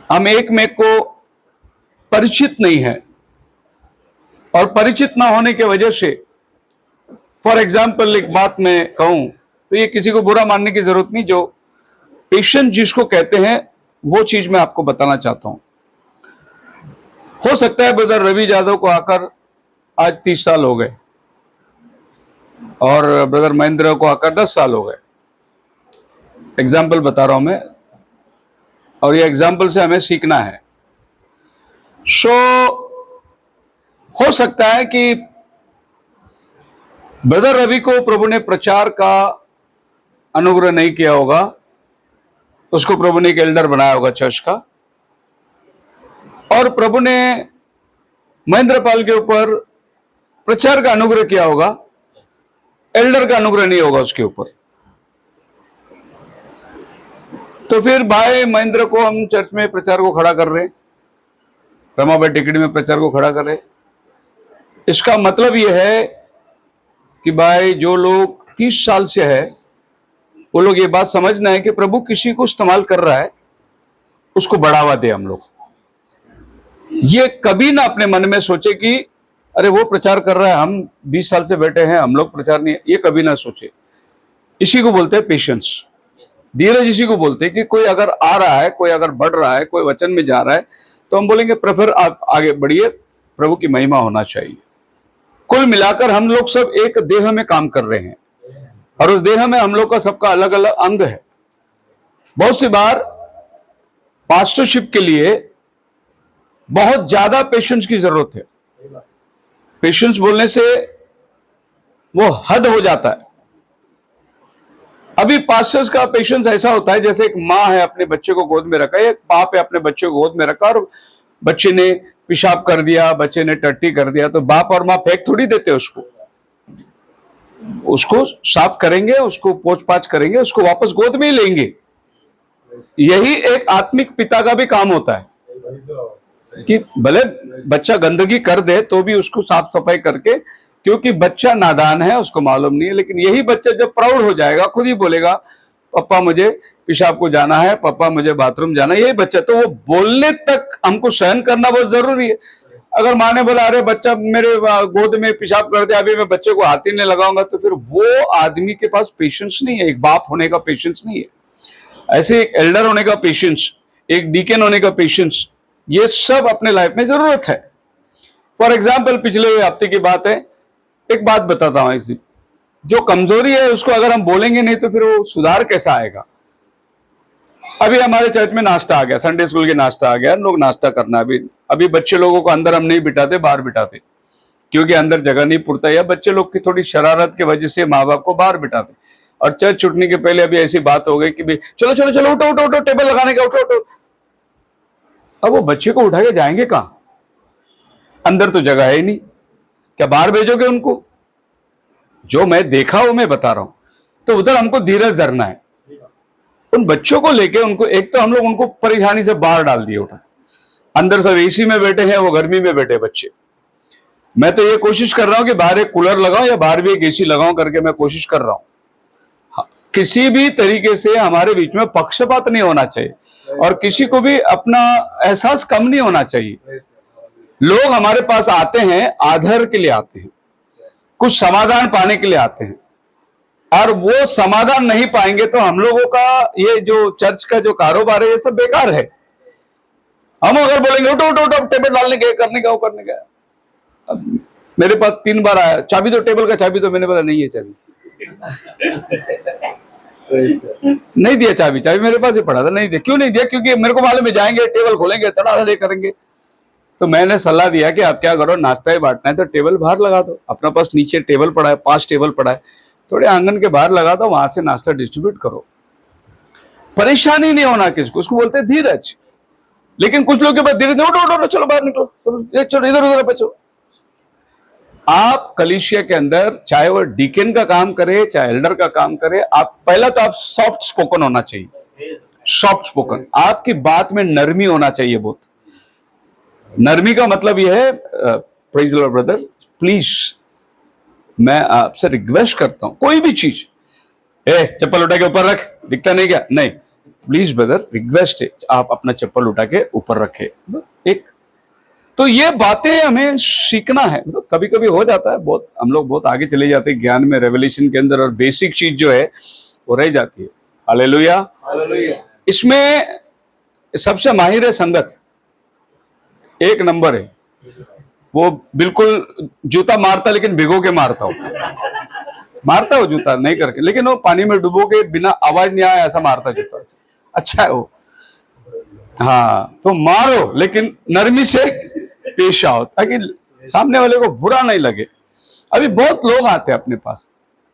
हम एक में को परिचित नहीं है, और परिचित ना होने की वजह से, फॉर एग्जाम्पल एक बात मैं कहूं तो ये किसी को बुरा मानने की जरूरत नहीं, जो पेशेंस जिसको कहते हैं वो चीज मैं आपको बताना चाहता हूं। हो सकता है ब्रदर रवि यादव को आकर आज 30 साल हो गए और ब्रदर महेंद्र को आकर 10 साल हो गए। एग्जाम्पल बता रहा हूं मैं, और ये एग्जाम्पल से हमें सीखना है। हो सकता है कि ब्रदर रवि को प्रभु ने प्रचार का अनुग्रह नहीं किया होगा, उसको प्रभु ने एक एल्डर बनाया होगा चर्च का, और प्रभु ने महेंद्र पाल के ऊपर प्रचार का अनुग्रह किया होगा, एल्डर का अनुग्रह नहीं होगा उसके ऊपर। तो फिर भाई महेंद्र को हम चर्च में प्रचार को खड़ा कर रहे हैं, रमाबाई टिकड़ी में प्रचार को खड़ा कर रहे हैं। इसका मतलब यह है कि भाई जो लोग 30 साल से है वो लोग ये बात समझना है कि प्रभु किसी को इस्तेमाल कर रहा है, उसको बढ़ावा दे। हम लोग ये कभी ना अपने मन में सोचे कि अरे वो प्रचार कर रहा है, हम 20 साल से बैठे हैं, हम लोग प्रचार नहीं है, ये कभी ना सोचे। इसी को बोलते हैं पेशेंस, धीरज। इसी को बोलते हैं कि कोई अगर आ रहा है, कोई अगर बढ़ रहा है, कोई वचन में जा रहा है, तो हम बोलेंगे प्रेफर आप आगे बढ़िए, प्रभु की महिमा होना चाहिए। कुल मिलाकर हम लोग सब एक देह में काम कर रहे हैं, और उस देह में हम लोग का सबका अलग अलग अंग है। बहुत सी बार पास्टरशिप के लिए बहुत ज्यादा पेशेंस की जरूरत है। पेशेंस बोलने से वो हद हो जाता है। अभी पास्टर्स का पेशेंस ऐसा होता है जैसे एक माँ है, अपने बच्चे को गोद में रखा है, एक बाप है, अपने बच्चे को गोद में रखा, और बच्चे ने पेशाब कर दिया, बच्चे ने टट्टी कर दिया, तो बाप और माँ फेंक थोड़ी देते उसको साफ करेंगे, उसको पोंछ पाछ करेंगे, उसको वापस गोद में ही लेंगे। यही एक आत्मिक पिता का भी काम होता है कि भले बच्चा गंदगी कर दे तो भी उसको साफ सफाई करके, क्योंकि बच्चा नादान है, उसको मालूम नहीं है। लेकिन यही बच्चा जब प्राउड हो जाएगा, खुद ही बोलेगा पापा मुझे पेशाब को जाना है, पापा मुझे बाथरूम जाना है, यही बच्चा, तो वो बोलने तक हमको सहन करना बहुत जरूरी है। अगर माँ ने बोला अरे बच्चा मेरे गोद में पेशाब कर दे, अभी मैं बच्चे को हाथ ही नहीं लगाऊंगा, तो फिर वो आदमी के पास पेशेंस नहीं है, एक बाप होने का पेशेंस नहीं है। ऐसे एक एल्डर होने का पेशेंस, एक डीकन होने का पेशेंस, ये सब अपने लाइफ में जरूरत है। फॉर एग्जाम्पल पिछले हफ्ते की बात है, एक बात बताता हूं, ऐसी जो कमजोरी है उसको अगर हम बोलेंगे नहीं तो फिर वो सुधार कैसा आएगा। अभी हमारे चर्च में नाश्ता आ गया, संडे स्कूल के नाश्ता आ गया, लोग नाश्ता करना। अभी बच्चे लोगों को अंदर हम नहीं बिठाते, बाहर बिठाते, क्योंकि अंदर जगह नहीं पुरता, या बच्चे लोग की थोड़ी शरारत की वजह से माँ बाप को बाहर बिठाते। और चर्च छूटने के पहले अभी ऐसी बात हो गई कि भाई चलो चलो चलो उठो उठो उठो, टेबल लगाने का, उठो उठो। अब वो बच्चे को उठा के जाएंगे कहां? अंदर तो जगह है ही नहीं, क्या बाहर भेजोगे उनको? जो मैं देखा वो मैं बता रहा हूं। तो उधर हमको धीरज धरना है। उन बच्चों को लेके उनको, एक तो हम लोग उनको परेशानी से बाहर डाल दिए उठा, अंदर सब एसी में बैठे हैं, वो गर्मी में बैठे बच्चे। मैं तो ये कोशिश कर रहा हूं कि बाहर एक कूलर लगाऊं या बाहर भी एक एसी लगाऊं करके मैं कोशिश कर रहा हूं। किसी भी तरीके से हमारे बीच में पक्षपात नहीं होना चाहिए, और किसी को भी अपना एहसास कम नहीं होना चाहिए। लोग हमारे पास आते हैं आधार के लिए आते हैं, कुछ समाधान पाने के लिए आते हैं, और वो समाधान नहीं पाएंगे तो हम लोगों का ये जो चर्च का जो कारोबार है ये सब बेकार है। हम अगर बोलेंगे उठो उठो उठो, टेबल डालने के, करने का, वो करने का। अब मेरे पास 3 बार आया, चाबी दो, टेबल का चाबी दो। मैंने बोला नहीं है चाबी, नहीं दिया चाबी, चाबी मेरे पास ही पड़ा था, नहीं दिया। क्यों नहीं दिया? क्योंकि मेरे को मालूम है जाएंगे, टेबल खोलेंगे, तड़ातड़ी करेंगे। तो मैंने सलाह दिया कि आप क्या करो, नाश्ता ही बांटना है तो टेबल बाहर लगा दो। अपना पास नीचे टेबल पड़ा है, 5 टेबल पड़ा है, थोड़े आंगन के बाहर लगा दो, वहां से नाश्ता डिस्ट्रीब्यूट करो। परेशानी नहीं होना किसको, उसको बोलते हैं धीरज। लेकिन कुछ लोग के पास धीरज, उठो उठो चलो बाहर निकलो, चलो इधर उधर बचो। आप कलीसिया के अंदर, चाहे वो डीकन का काम करे चाहे एल्डर का काम करे, आप पहला तो आप सॉफ्ट स्पोकन होना चाहिए। सॉफ्ट स्पोकन, आपकी बात में नरमी होना चाहिए। बहुत नरमी का मतलब यह है, praise the Lord brother, please मैं आपसे रिक्वेस्ट करता हूं, कोई भी चीज, चप्पल उठा के ऊपर रख, दिखता नहीं क्या? नहीं, प्लीज ब्रदर, रिक्वेस्ट है, आप अपना चप्पल उठा के ऊपर रखे। एक तो ये बातें हमें सीखना है। मतलब कभी कभी हो जाता है, बहुत हम लोग बहुत आगे चले जाते हैं ज्ञान में, रेवलेशन के अंदर, और बेसिक चीज जो है वो रह जाती है। हालेलुया। इसमें सबसे माहिर है संगत, एक नंबर है वो। बिल्कुल जूता मारता लेकिन भिगो के मारता हो जूता नहीं करके, लेकिन वो पानी में डुबो के बिना आवाज नहीं आया ऐसा मारता जूता। अच्छा है वो। हाँ, तो मारो लेकिन नरमी से पेश आओ, ताकि सामने वाले को बुरा नहीं लगे। अभी बहुत लोग आते अपने पास,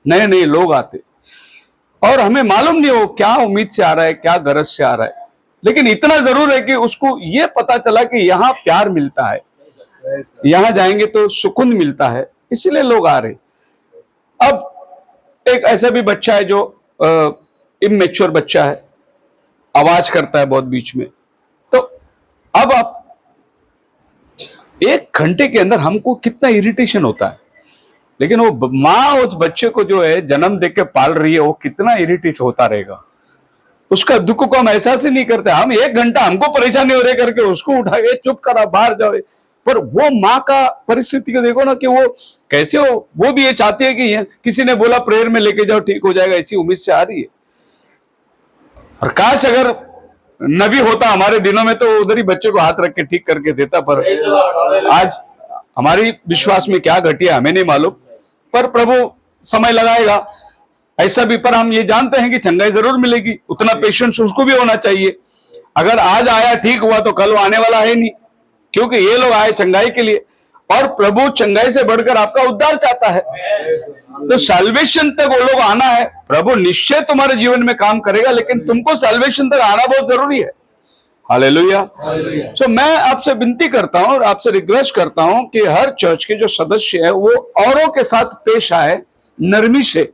नए नए लोग आते, और हमें मालूम नहीं हो क्या उम्मीद से आ रहा है, क्या गरज से आ रहा है, लेकिन इतना जरूर है कि उसको ये पता चला कि यहाँ प्यार मिलता है, यहाँ जाएंगे तो सुकून मिलता है, इसलिए लोग आ रहे। अब एक ऐसा भी बच्चा है जो इमेच्योर बच्चा है, आवाज करता है बहुत बीच में, तो अब आप 1 घंटे के अंदर हमको कितना इरिटेशन होता है, लेकिन वो माँ उस बच्चे को जो है जन्म देके पाल रही है, वो कितना इरिटेट होता रहेगा। उसका दुख को हम एहसास ही नहीं करते। हम 1 घंटा हमको परेशानी हो रही करके उसको उठा के चुप करा बाहर जाओ, पर वो माँ का परिस्थिति को देखो ना कि वो कैसे हो। वो भी ये चाहती है कि किसी ने बोला प्रेयर में लेके जाओ ठीक हो जाएगा, ऐसी उम्मीद से आ रही है। और काश अगर नबी होता हमारे दिनों में तो उधर ही बच्चे को हाथ रख के ठीक करके देता, पर आज हमारी विश्वास में क्या घटिया हमें नहीं मालूम, पर प्रभु समय लगाएगा ऐसा भी। पर हम ये जानते हैं कि चंगाई जरूर मिलेगी, उतना पेशेंस उसको भी होना चाहिए। अगर आज आया ठीक हुआ तो कल आने वाला है नहीं, क्योंकि ये लोग आए चंगाई के लिए, और प्रभु चंगाई से बढ़कर आपका उद्धार चाहता है। तो सैल्वेशन तक वो लोग आना है। प्रभु निश्चय तुम्हारे जीवन में काम करेगा, लेकिन तुमको सैल्वेशन तक आना बहुत जरूरी है। हालेलुया। सो मैं आपसे विनती करता हूं और आपसे रिक्वेस्ट करता हूं कि हर चर्च के जो सदस्य है वो औरों के साथ पेश आए नरमी से।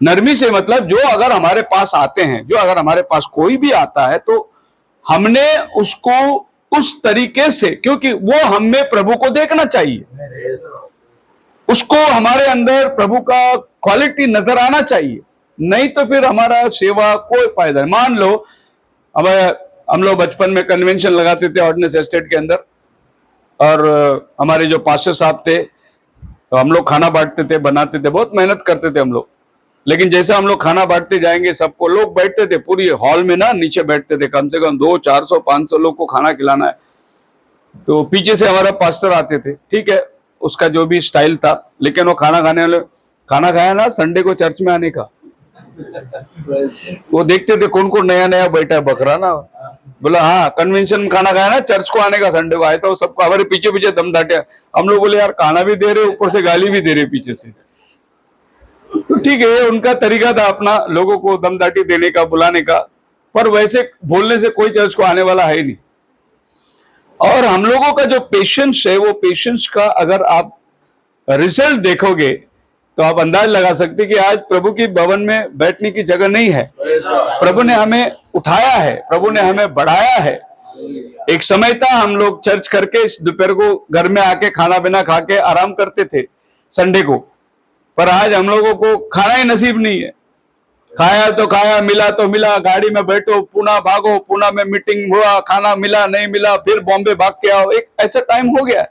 नरमी से मतलब जो अगर हमारे पास आते हैं, जो अगर हमारे पास कोई भी आता है, तो हमने उसको उस तरीके से, क्योंकि वो हमें प्रभु को देखना चाहिए, उसको हमारे अंदर प्रभु का क्वालिटी नजर आना चाहिए, नहीं तो फिर हमारा सेवा कोई फायदा नहीं। मान लो अब हम लोग बचपन में कन्वेंशन लगाते थे ऑर्डिनेंस एस्टेट के अंदर, और हमारे जो पास्टर साहब थे, तो हम लोग खाना बांटते थे, बनाते थे, बहुत मेहनत करते थे हम लोग। लेकिन जैसे हम लोग खाना बांटते जाएंगे, सबको लोग बैठते थे पूरी हॉल में ना, नीचे बैठते थे, कम से कम 200, 400, 500 लोग को खाना खिलाना है। तो पीछे से हमारा पास्टर आते थे, ठीक है, उसका जो भी स्टाइल था, लेकिन वो खाना खाने वाले, खाना खाया ना संडे को चर्च में आने का, वो देखते थे कौन कौन नया नया बैठा है, बकरा ना, बोला हाँ कन्वेंशन में खाना खाया ना, चर्च को आने का संडे को आया था। वो सबको हमारे पीछे पीछे दम दाटे। हम लोग बोले यार खाना भी दे रहे, ऊपर से गाली भी दे रहे पीछे से। तो ठीक है, उनका तरीका था अपना लोगों को दमदाटी देने का, बुलाने का, पर वैसे बोलने से कोई चर्च को आने वाला है नहीं। और हम लोगों का जो पेशेंस है, वो पेशेंस का अगर आप रिजल्ट देखोगे तो आप अंदाज लगा सकते हैं कि आज प्रभु की भवन में बैठने की जगह नहीं है। प्रभु ने हमें उठाया है, प्रभु ने हमें बढ़ाया है। एक समय था हम लोग चर्च करके दोपहर को घर में आके खाना बिना खा के आराम करते थे संडे को, पर आज हम लोगों को खाना ही नसीब नहीं है। खाया तो खाया, मिला तो मिला, गाड़ी में बैठो, पुणे भागो, पुणे में मीटिंग हुआ, खाना मिला नहीं मिला, फिर बॉम्बे भाग के आओ, एक ऐसा टाइम हो गया।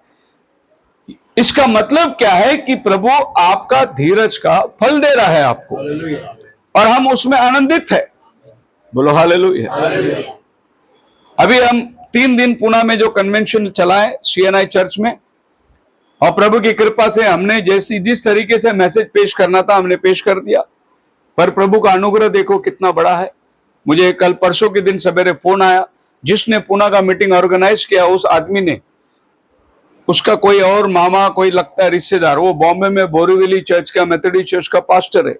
इसका मतलब क्या है कि प्रभु आपका धीरज का फल दे रहा है आपको, और हम उसमें आनंदित है। बोलो हालेलुया। अभी हम 3 दिन पुणे में जो कन्वेंशन चलाए CNI चर्च में, और प्रभु की कृपा से हमने जिस तरीके से मैसेज पेश करना था हमने पेश कर दिया। पर प्रभु का अनुग्रह देखो कितना बड़ा है। मुझे कल परसों के दिन सवेरे फोन आया, जिसने पुणे का मीटिंग ऑर्गेनाइज किया उस आदमी ने, उसका कोई और मामा, कोई लगता है रिश्तेदार, वो बॉम्बे में बोरीवली चर्च का, मेथोडिस्ट चर्च का पास्टर है।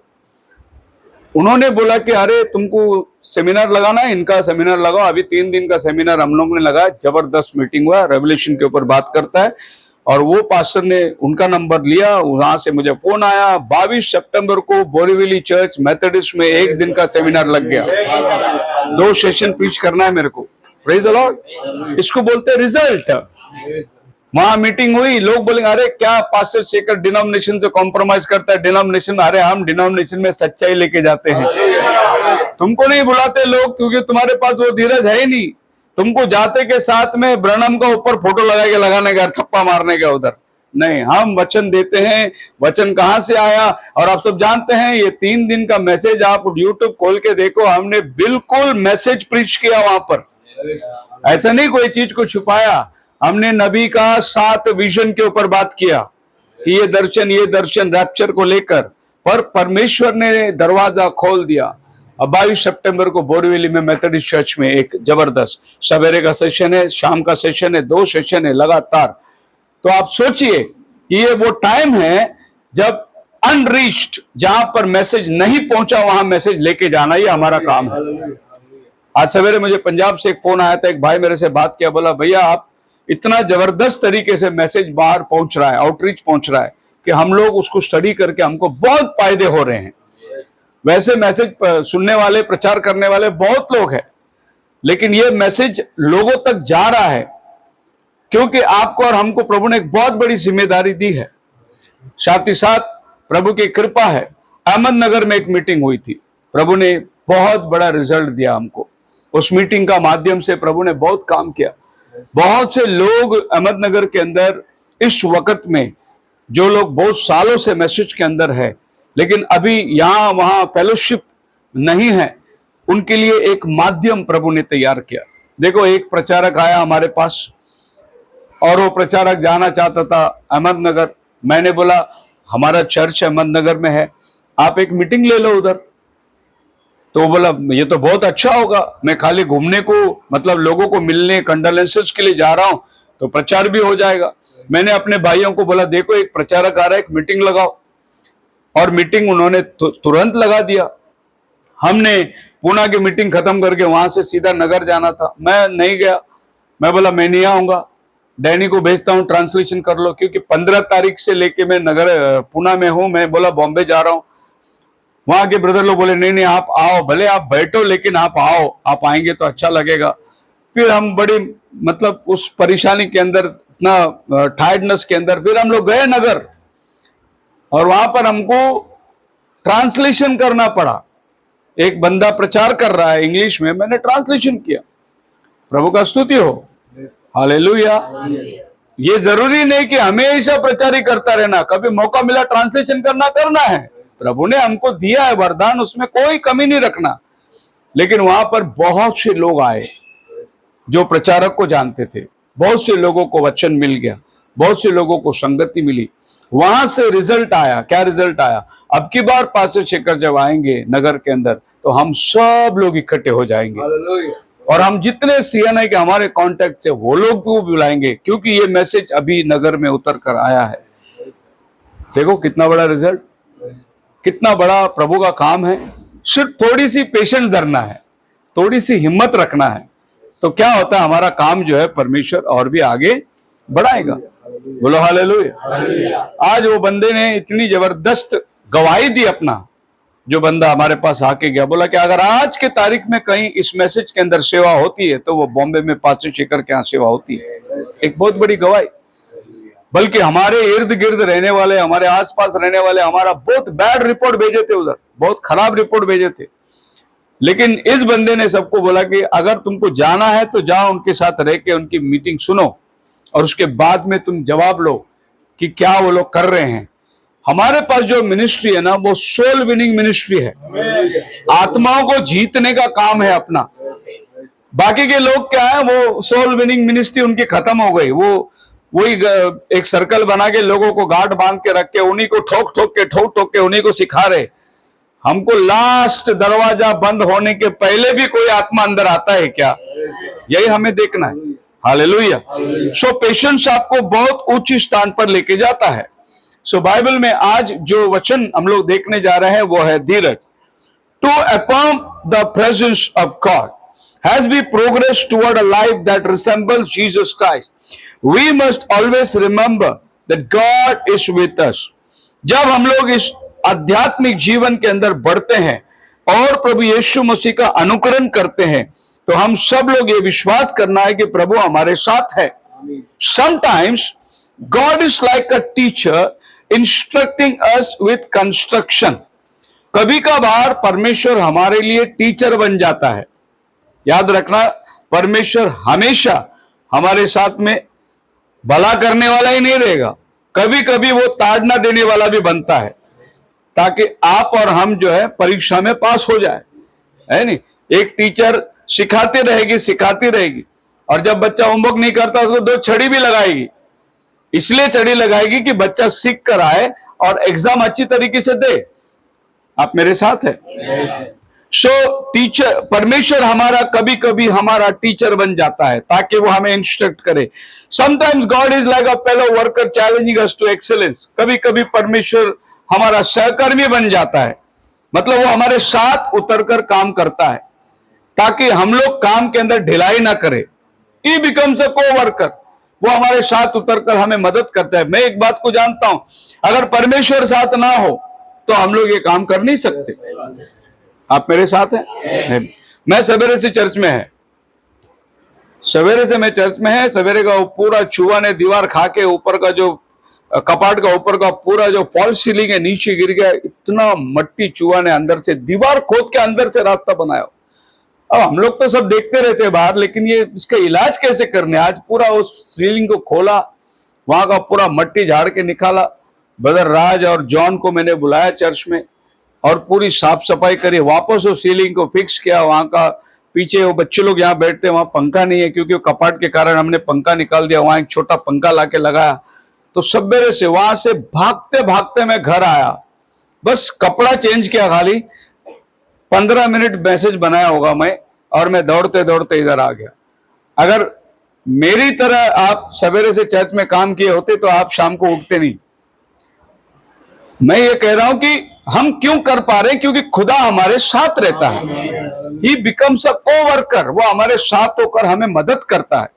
उन्होंने बोला कि अरे तुमको सेमिनार लगाना है, इनका सेमिनार लगाओ। अभी 3 दिन का सेमिनार हम लोगों ने लगाया, जबरदस्त मीटिंग हुआ, रेवलेशन के ऊपर बात करता है। और वो पास्टर ने उनका नंबर लिया, वहां से मुझे फोन आया, 22 सितंबर को बोरीवली चर्च मेथोडिस्ट में 1 दिन का सेमिनार लग गया, 2 सेशन प्रीच करना है मेरे को। Praise the Lord. इसको बोलते हैं रिजल्ट। वहां मीटिंग हुई, लोग बोलेंगे अरे क्या पास्टर शेखर डिनोमिनेशन से कॉम्प्रोमाइज करता है। डिनोमिनेशन, अरे हम डिनोमिनेशन में सच्चाई लेके जाते हैं। तुमको नहीं बुलाते लोग क्योंकि तुम्हारे पास वो धीरज है ही नहीं। तुमको जाते के साथ में ब्रनम का ऊपर फोटो लगा के लगाने का, थप्पा मारने का उधर नहीं। हम वचन देते हैं। वचन कहां से आया? और आप सब जानते हैं ये 3 दिन का मैसेज आप यूट्यूब खोल के देखो, हमने बिल्कुल मैसेज प्रीच किया वहां पर। ऐसा नहीं कोई चीज को छुपाया। हमने नबी का 7 विजन के ऊपर बात किया कि ये दर्शन रैप्चर को लेकर, पर परमेश्वर ने दरवाजा खोल दिया। अब 22 सितंबर को बोरीवली में मेथोडिस्ट चर्च में एक जबरदस्त सवेरे का सेशन है, शाम का सेशन है, 2 सेशन है लगातार। तो आप सोचिए कि ये वो टाइम है जब अनरीच्ड, जहां पर मैसेज नहीं पहुंचा वहां मैसेज लेके जाना, ये हमारा काम है। आज सवेरे मुझे पंजाब से एक फोन आया था, एक भाई मेरे से बात किया, बोला भैया आप इतना जबरदस्त तरीके से मैसेज बाहर पहुंच रहा है, आउटरीच पहुंच रहा है कि हम लोग उसको स्टडी करके हमको बहुत फायदे हो रहे हैं। वैसे मैसेज सुनने वाले, प्रचार करने वाले बहुत लोग हैं, लेकिन ये मैसेज लोगों तक जा रहा है क्योंकि आपको और हमको प्रभु ने एक बहुत बड़ी जिम्मेदारी दी है। साथ ही साथ प्रभु की कृपा है, अहमदनगर में एक मीटिंग हुई थी, प्रभु ने बहुत बड़ा रिजल्ट दिया हमको। उस मीटिंग का माध्यम से प्रभु ने बहुत काम किया। बहुत से लोग अहमदनगर के अंदर इस वक्त में, जो लोग बहुत सालों से मैसेज के अंदर है लेकिन अभी यहां वहां फेलोशिप नहीं है, उनके लिए एक माध्यम प्रभु ने तैयार किया। देखो एक प्रचारक आया हमारे पास और वो प्रचारक जाना चाहता था अहमदनगर। मैंने बोला हमारा चर्च अहमदनगर में है, आप एक मीटिंग ले लो उधर। तो बोला ये तो बहुत अच्छा होगा, मैं खाली घूमने को, मतलब लोगों को मिलने, कंडोलेंसेस के लिए जा रहा हूं, तो प्रचार भी हो जाएगा। मैंने अपने भाइयों को बोला देखो एक प्रचारक आ रहा है, एक मीटिंग लगाओ। और मीटिंग उन्होंने तुरंत लगा दिया। हमने पूना की मीटिंग खत्म करके वहां से सीधा नगर जाना था, मैं नहीं गया। मैं बोला मैं नहीं आऊंगा, डैनी को भेजता हूं ट्रांसलेशन कर लो, क्योंकि 15 तारीख से लेके मैं नगर पूना में हूं। मैं बोला बॉम्बे जा रहा हूं। वहां के ब्रदर लोग बोले नहीं नहीं आप आओ, भले आप बैठो लेकिन आप आओ, आप आएंगे तो अच्छा लगेगा। फिर हम बड़ी मतलब उस परेशानी के अंदर, इतना टायर्डनेस के अंदर, फिर हम लोग गए नगर और वहां पर हमको ट्रांसलेशन करना पड़ा। एक बंदा प्रचार कर रहा है इंग्लिश में, मैंने ट्रांसलेशन किया। प्रभु का स्तुति हो, हालेलुया। ये जरूरी नहीं कि हमेशा प्रचार ही करता रहना, कभी मौका मिला ट्रांसलेशन करना है। प्रभु ने हमको दिया है वरदान, उसमें कोई कमी नहीं रखना। लेकिन वहां पर बहुत से लोग आए जो प्रचारक को जानते थे, बहुत से लोगों को वचन मिल गया, बहुत से लोगों को संगति मिली। वहां से रिजल्ट आया। क्या रिजल्ट आया? अब की बार पास्टर शेखर जब आएंगे नगर के अंदर तो हम सब लोग इकट्ठे हो जाएंगे और हम जितने सीएनआई के हमारे कांटेक्ट है वो लोग को बुलाएंगे, क्योंकि ये मैसेज अभी नगर में उतर कर आया है। देखो कितना बड़ा रिजल्ट, कितना बड़ा प्रभु का काम है। सिर्फ थोड़ी सी पेशेंस धरना है, थोड़ी सी हिम्मत रखना है, तो क्या होता है हमारा काम जो है परमेश्वर और भी आगे बढ़ाएगा। बोलो हालेलुया। आज वो बंदे ने इतनी जबरदस्त गवाही दी अपना, जो बंदा हमारे पास आके गया, बोला कि अगर आज के तारीख में कहीं इस मैसेज के अंदर सेवा होती है तो वो बॉम्बे में पास्टर शेखर के यहाँ सेवा होती है। एक बहुत बड़ी गवाही। बल्कि हमारे इर्द गिर्द रहने वाले, हमारे आसपास रहने वाले हमारा बहुत बैड रिपोर्ट भेजे थे उधर, बहुत खराब रिपोर्ट भेजे थे। लेकिन इस बंदे ने सबको बोला कि अगर तुमको जाना है तो जाओ, उनके साथ रह के उनकी मीटिंग सुनो और उसके बाद में तुम जवाब लो कि क्या वो लोग कर रहे हैं। हमारे पास जो मिनिस्ट्री है ना, वो सोल विनिंग मिनिस्ट्री है। आत्माओं को जीतने का काम है अपना। बाकी के लोग क्या है, वो सोल विनिंग मिनिस्ट्री उनकी खत्म हो गई। वो वही एक सर्कल बना के लोगों को गांठ बांध के रख के उन्हीं को ठोक ठोक के उन्हीं को सिखा रहे। हमको लास्ट दरवाजा बंद होने के पहले भी कोई आत्मा अंदर आता है क्या, यही हमें देखना है। हालेलुया। सो पेशेंस आपको बहुत उच्च स्थान पर लेके जाता है। सो बाइबल में आज जो वचन हम लोग देखने जा रहे हैं वो है धीरज। To affirm the presence of God has be progress toward a life that resembles Jesus Christ, we must always remember that God is with us. जब हम लोग इस आध्यात्मिक जीवन के अंदर बढ़ते हैं और प्रभु यीशु मसीह का अनुकरण करते हैं, तो हम सब लोग ये विश्वास करना है कि प्रभु हमारे साथ है। Sometimes God is like a teacher instructing us with construction. कभी कभार परमेश्वर हमारे लिए टीचर बन जाता है। याद रखना, परमेश्वर हमेशा हमारे साथ में भला करने वाला ही नहीं रहेगा, कभी कभी वो ताड़ना देने वाला भी बनता है, ताकि आप और हम जो है परीक्षा में पास हो जाए, है नहीं। एक टीचर सिखाती रहेगी, और जब बच्चा होमवर्क नहीं करता उसको 2 छड़ी भी लगाएगी। इसलिए छड़ी लगाएगी कि बच्चा सीख कर आए और एग्जाम अच्छी तरीके से दे। आप मेरे साथ है? सो टीचर, परमेश्वर हमारा कभी कभी हमारा टीचर बन जाता है ताकि वो हमें इंस्ट्रक्ट करे। Sometimes God is like a fellow worker challenging us to excellence. कभी कभी परमेश्वर हमारा सहकर्मी बन जाता है, मतलब वो हमारे साथ उतरकर काम करता है ताकि हम लोग काम के अंदर ढिलाई ना करें। He becomes a coworker. वो हमारे साथ उतरकर हमें मदद करता है। मैं एक बात को जानता हूं, अगर परमेश्वर साथ ना हो तो हम लोग ये काम कर नहीं सकते। आप मेरे साथ हैं? मैं सवेरे से चर्च में है, सवेरे का पूरा चूहा ने दीवार खा के ऊपर का जो कपाट का ऊपर का पूरा जो फॉल्स सीलिंग है नीचे गिर गया। इतना मट्टी चूहा ने अंदर से दीवार खोद के अंदर से रास्ता बनाया। अब हम लोग तो सब देखते रहते हैं बाहर, लेकिन ये इसका इलाज कैसे करने। आज पूरा उस सीलिंग को खोला, वहां का पूरा मट्टी झाड़ के निकाला। ब्रदर राज और जॉन को मैंने बुलाया चर्च में और पूरी साफ सफाई करी, वापस उस सीलिंग को फिक्स किया। वहां का पीछे वो बच्चे लोग यहाँ बैठते हैं, वहां पंखा नहीं है क्योंकि कपाट के कारण हमने पंखा निकाल दिया। वहां एक छोटा पंखा लाके लगाया। तो सवेरे से वहां से भागते भागते मैं घर आया, बस कपड़ा चेंज किया, खाली 15 मिनट मैसेज बनाया होगा मैं, और मैं दौड़ते दौड़ते इधर आ गया। अगर मेरी तरह आप सवेरे से चर्च में काम किए होते तो आप शाम को उठते नहीं। मैं ये कह रहा हूं कि हम क्यों कर पा रहे हैं, क्योंकि खुदा हमारे साथ रहता है। He becomes a coworker. वो हमारे साथ होकर हमें मदद करता है।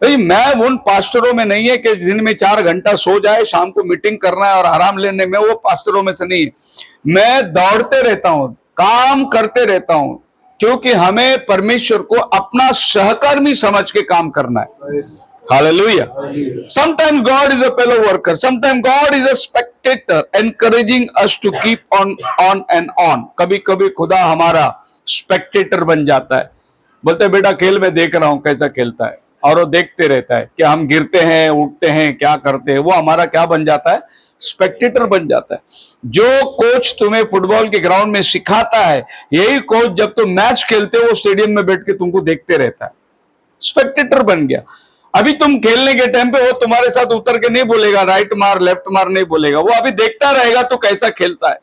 भाई मैं उन पास्टरों में नहीं है कि दिन में 4 घंटा सो जाए, शाम को मीटिंग करना है और आराम लेने में, वो पास्टरों में से नहीं है। मैं दौड़ते रहता हूं, काम करते रहता हूं, क्योंकि हमें परमेश्वर को अपना सहकर्मी समझ के काम करना है। Hallelujah. Sometimes God is a fellow worker. Sometimes God is a spectator, encouraging us to keep on and on. कभी कभी खुदा हमारा स्पेक्टेटर बन जाता है। बोलते बेटा खेल में देख रहा हूं कैसा खेलता है, और वो देखते रहता है कि हम गिरते हैं, उठते हैं, क्या करते हैं। वो हमारा क्या बन जाता है? स्पेक्टेटर बन जाता है। जो कोच तुम्हें फुटबॉल के ग्राउंड में सिखाता है, यही कोच जब तुम मैच खेलते हो वो स्टेडियम में बैठ के तुमको देखते रहता है। स्पेक्टेटर बन गया। अभी तुम खेलने के टाइम पे वो तुम्हारे साथ उतर के नहीं बोलेगा राइट मार लेफ्ट मार, नहीं बोलेगा। वो अभी देखता रहेगा तो कैसा खेलता है,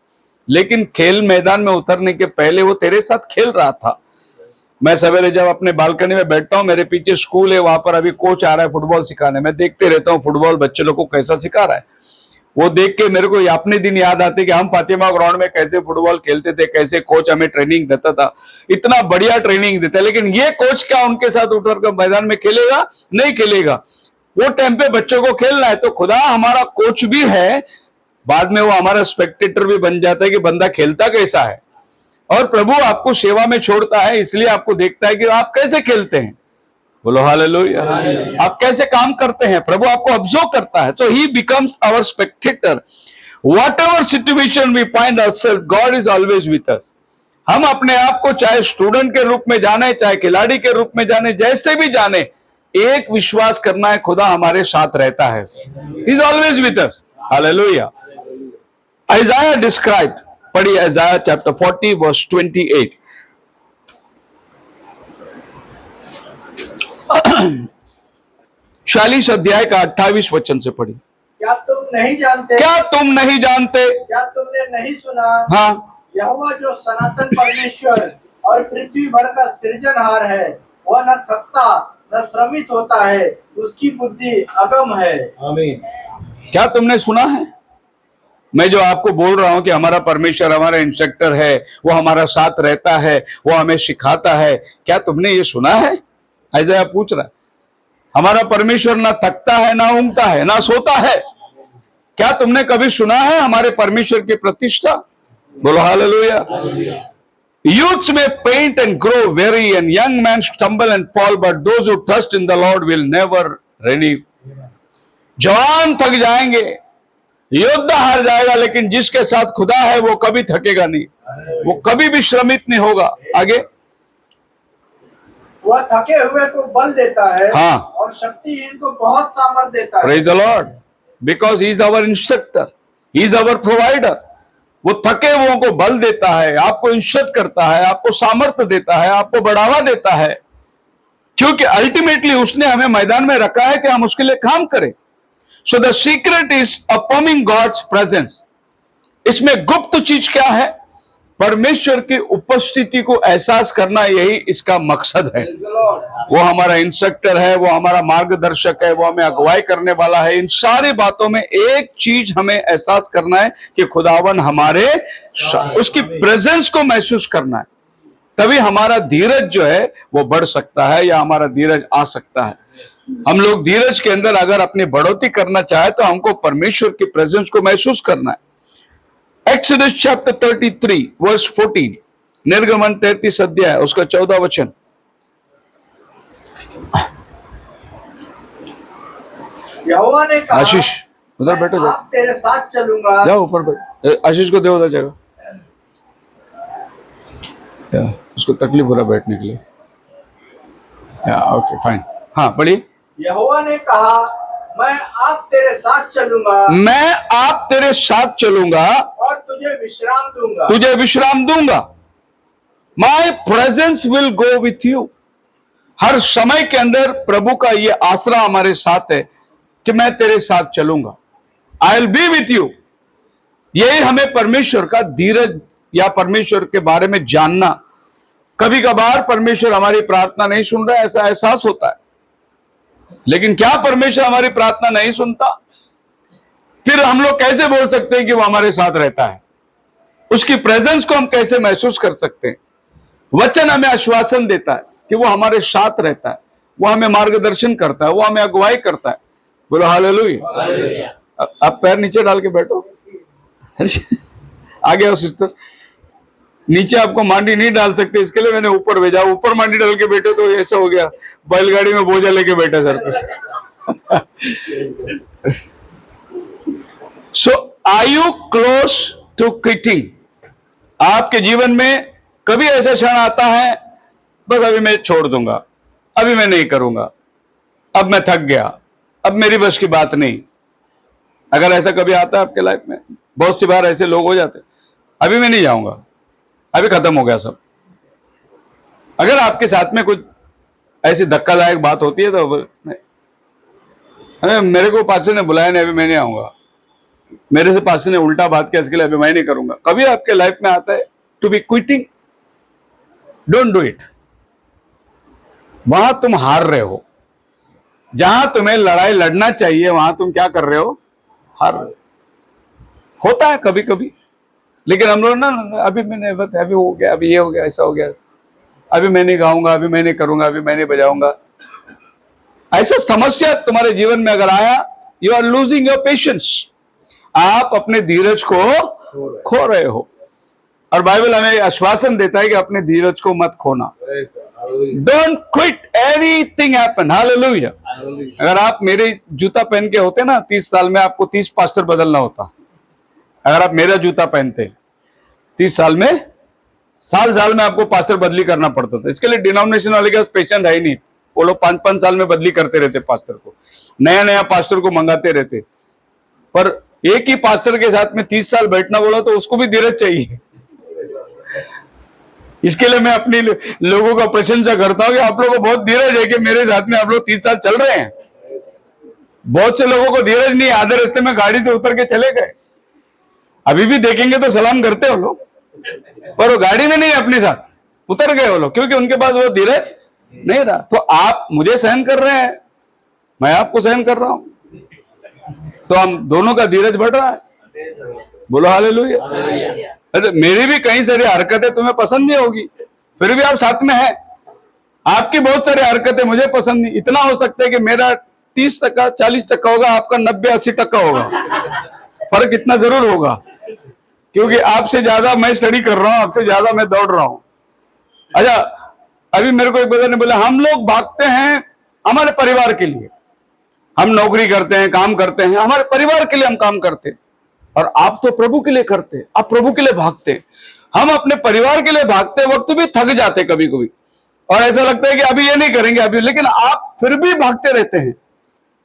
लेकिन खेल मैदान में उतरने के पहले वो तेरे साथ खेल रहा था। मैं सवेरे जब अपने बालकनी में बैठता हूं, मेरे पीछे स्कूल है, वहां पर अभी कोच आ रहा है फुटबॉल सिखाने। मैं देखते रहता हूँ फुटबॉल बच्चे लोग को कैसा सिखा रहा है। वो देख के मेरे को अपने दिन याद आते कि हम फातिमा ग्राउंड में कैसे फुटबॉल खेलते थे, कैसे कोच हमें ट्रेनिंग देता था। इतना बढ़िया ट्रेनिंग देता है, लेकिन ये कोच क्या उनके साथ उतर कर मैदान में खेलेगा? नहीं खेलेगा। वो टाइम पे बच्चों को खेलना है। तो खुदा हमारा कोच भी है, बाद में वो हमारा स्पेक्टेटर भी बन जाता है कि बंदा खेलता कैसा है। और प्रभु आपको सेवा में छोड़ता है, इसलिए आपको देखता है कि आप कैसे खेलते हैं। बोलो हालेलुया। आप कैसे काम करते हैं, प्रभु आपको ऑब्जर्व करता है। So he becomes our spectator. Whatever situation we find ourselves, God is always with us. हम अपने आप को चाहे स्टूडेंट के रूप में जाने, चाहे खिलाड़ी के रूप में जाने, जैसे भी जाने, एक विश्वास करना है, खुदा हमारे साथ रहता है। He is always with us. Hallelujah. आइज़ाया describe, पढ़िए आइज़ाया चैप्टर 40 वर्स 28। 40 अध्याय का 28 वचन से पढ़ी। क्या तुम नहीं जानते? क्या तुम नहीं जानते? क्या तुमने नहीं सुना? हाँ, यहोवा जो सनातन परमेश्वर और पृथ्वी भर का सृजनहार है, वह न थकता न श्रमित होता है, उसकी बुद्धि अगम है। आमीन। क्या तुमने सुना है? मैं जो आपको बोल रहा हूं कि हमारा परमेश्वर हमारा इंस्ट्रक्टर है, वो हमारा साथ रहता है, वो हमें सिखाता है, क्या तुमने ये सुना है? आइज़ाया पूछ रहा है। हमारा परमेश्वर ना थकता है, ना ऊँघता है, ना सोता है। क्या तुमने कभी सुना है हमारे परमेश्वर की प्रतिष्ठा? बोलो hallelujah. Youths may faint and grow weary, and young men stumble and fall, but those who trust in the Lord will never renew. जवान थक जाएंगे, योद्धा हार जाएगा, लेकिन जिसके साथ खुदा है वो कभी थकेगा नहीं, वो कभी भी श्रमित नहीं होगा। आगे, वह थके हुए को बल देता है, हाँ। और शक्तिहीन को बहुत सामर्थ देता है। Praise the lord, because he is our instructor, he is our provider. वो थके हुओं को बल देता है, आपको इंस्ट्रक्ट करता है, आपको सामर्थ्य देता है, आपको बढ़ावा देता है, क्योंकि अल्टीमेटली उसने हमें मैदान में रखा है कि हम उसके लिए काम करें। So the secret is affirming God's presence. इसमें गुप्त चीज क्या है? परमेश्वर की उपस्थिति को एहसास करना, यही इसका मकसद है। वो हमारा इंस्ट्रक्टर है, वो हमारा मार्गदर्शक है, वो हमें अगुवाई करने वाला है। इन सारी बातों में एक चीज हमें एहसास करना है कि खुदावन हमारे, उसकी प्रेजेंस को महसूस करना है। तभी हमारा धीरज जो है वो बढ़ सकता है, या हमारा धीरज आ सकता है। हम लोग धीरज के अंदर अगर अपनी बढ़ोतरी करना चाहे तो हमको परमेश्वर की प्रेजेंस को महसूस करना है। एक्सोडस चैप्टर 33 वर्स 14, निर्गमन 33 अध्याय उसका 14 वचन। यहोवा ने कहा, आशीष उधर बैठो, मैं आप तेरे साथ चलूंगा। जाओ ऊपर बैठ, आशीष को दे उधर जगह, उसको तकलीफ हो रहा बैठने के लिए। ओके फाइन, हाँ पढ़िए। यहोवा ने कहा, मैं आप तेरे साथ चलूंगा, मैं आप तेरे साथ चलूंगा और तुझे विश्राम दूंगा। तुझे विश्राम दूंगा। My presence will go with you. हर समय के अंदर प्रभु का ये आसरा हमारे साथ है कि मैं तेरे साथ चलूंगा, I will be with you. यही हमें परमेश्वर का धीरज या परमेश्वर के बारे में जानना। कभी कभार परमेश्वर हमारी प्रार्थना नहीं सुन रहा है, ऐसा एहसास होता है, लेकिन क्या परमेश्वर हमारी प्रार्थना नहीं सुनता? फिर हम लोग कैसे बोल सकते हैं कि वो हमारे साथ रहता है? उसकी प्रेजेंस को हम कैसे महसूस कर सकते हैं? वचन हमें आश्वासन देता है कि वो हमारे साथ रहता है, वो हमें मार्गदर्शन करता है, वो हमें अगुवाई करता है। बोलो हालेलुया। आप पैर नीचे डाल के बैठो। आगे आओ सिस्टर, नीचे आपको मांडी नहीं डाल सकते, इसके लिए मैंने ऊपर भेजा। ऊपर मांडी डाल के बैठे तो ऐसा हो गया, बैलगाड़ी में बोझा लेके बैठा सर पे। So are you close to quitting? आपके जीवन में कभी ऐसा क्षण आता है, बस अभी मैं छोड़ दूंगा, अभी मैं नहीं करूंगा, अब मैं थक गया, अब मेरी बस की बात नहीं। अगर ऐसा कभी आता है आपके लाइफ में, बहुत सी बार ऐसे लोग हो जाते हैं, अभी मैं नहीं जाऊंगा, अभी खत्म हो गया सब। अगर आपके साथ में कुछ ऐसी धक्कादायक बात होती है तो अरे मेरे को पास्टर ने बुलाया नहीं, अभी मैं नहीं आऊंगा, मेरे से पास्टर ने उल्टा बात किया, इसके लिए अभी मैं नहीं करूंगा। कभी आपके लाइफ में आता है to be quitting? Don't do it. वहां तुम हार रहे हो। जहां तुम्हें लड़ाई लड़ना चाहिए वहां तुम क्या कर रहे हो? हार रहे हो। होता है कभी कभी, लेकिन हम लोग ना अभी मैंने बस, अभी हो गया, अभी ये हो गया, ऐसा हो गया, अभी मैं नहीं गाऊंगा, अभी मैं नहीं करूंगा, अभी मैं नहीं बजाऊंगा। ऐसा समस्या तुम्हारे जीवन में अगर आया, you are losing your patience. आप अपने धीरज को खो रहे हो। और बाइबल हमें आश्वासन देता है कि अपने धीरज को मत खोना। Don't quit, anything happen. Hallelujah. अगर आप मेरे जूता पहन के होते ना 30 साल में, आपको 30 पास्टर बदलना होता। अगर आप मेरा जूता पहनते 30 साल में, साल में आपको पास्टर बदली करना पड़ता था। इसके लिए डिनोमिनेशन वाले के पास पेशेंस है ही नहीं, वो लोग 5-5 साल में बदली करते रहते पास्टर को, नया पास्टर को मंगाते रहते। पर एक ही पास्टर के साथ में 30 साल बैठना बोला तो उसको भी धीरज चाहिए। इसके लिए मैं अपने लोगों का प्रशंसा करता हूं कि आप लोगों को बहुत धीरज है कि मेरे साथ में आप लोग 30 साल चल रहे हैं। बहुत से लोगों को धीरज नहीं, आधे रास्ते में गाड़ी से उतर के चले गए। अभी भी देखेंगे तो सलाम करते हो लोग, पर वो गाड़ी में नहीं, अपने साथ उतर गए वो लोग, क्योंकि उनके पास वो धीरज नहीं रहा। तो आप मुझे सहन कर रहे हैं, मैं आपको सहन कर रहा हूं, तो हम दोनों का धीरज बढ़ रहा है। बोलो हालेलुया। मेरी भी कई सारी हरकतें तुम्हें पसंद नहीं होगी, फिर भी आप साथ में हैं। आपकी बहुत सारी हरकतें मुझे पसंद नहीं। इतना हो सकता है कि मेरा 30% 40% होगा, आपका 90-80% होगा। फर्क इतना जरूर होगा, क्योंकि आपसे ज्यादा मैं स्टडी कर रहा हूं, आपसे ज्यादा मैं दौड़ रहा हूं। अच्छा, अभी मेरे को एक बंदे ने बोला, हम लोग भागते हैं हमारे परिवार के लिए, हम नौकरी करते हैं, काम करते हैं, हमारे परिवार के लिए हम काम करते हैं। और आप तो प्रभु के लिए करते, आप प्रभु के लिए भागते। हम अपने परिवार के लिए भागते वक्त भी थक जाते कभी कभी, और ऐसा लगता है कि अभी ये नहीं करेंगे अभी, लेकिन आप फिर भी भागते रहते हैं।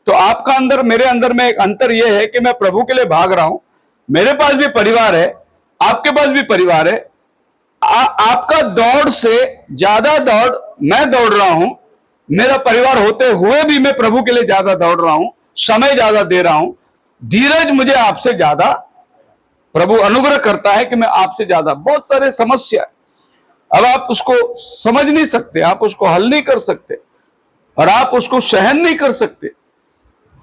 तो आपका अंदर मेरे अंदर में एक अंतर यह है कि मैं प्रभु के लिए भाग रहा हूं, मेरे पास भी परिवार है, आपके पास भी परिवार है। आपका दौड़ से ज्यादा दौड़ मैं दौड़ रहा हूं, मेरा परिवार होते हुए भी मैं प्रभु के लिए ज्यादा दौड़ रहा हूं, समय ज्यादा दे रहा हूं। धीरज मुझे आपसे ज्यादा प्रभु अनुग्रह करता है कि मैं आपसे ज्यादा। बहुत सारे समस्या, अब आप उसको समझ नहीं सकते, आप उसको हल नहीं कर सकते, और आप उसको सहन नहीं कर सकते,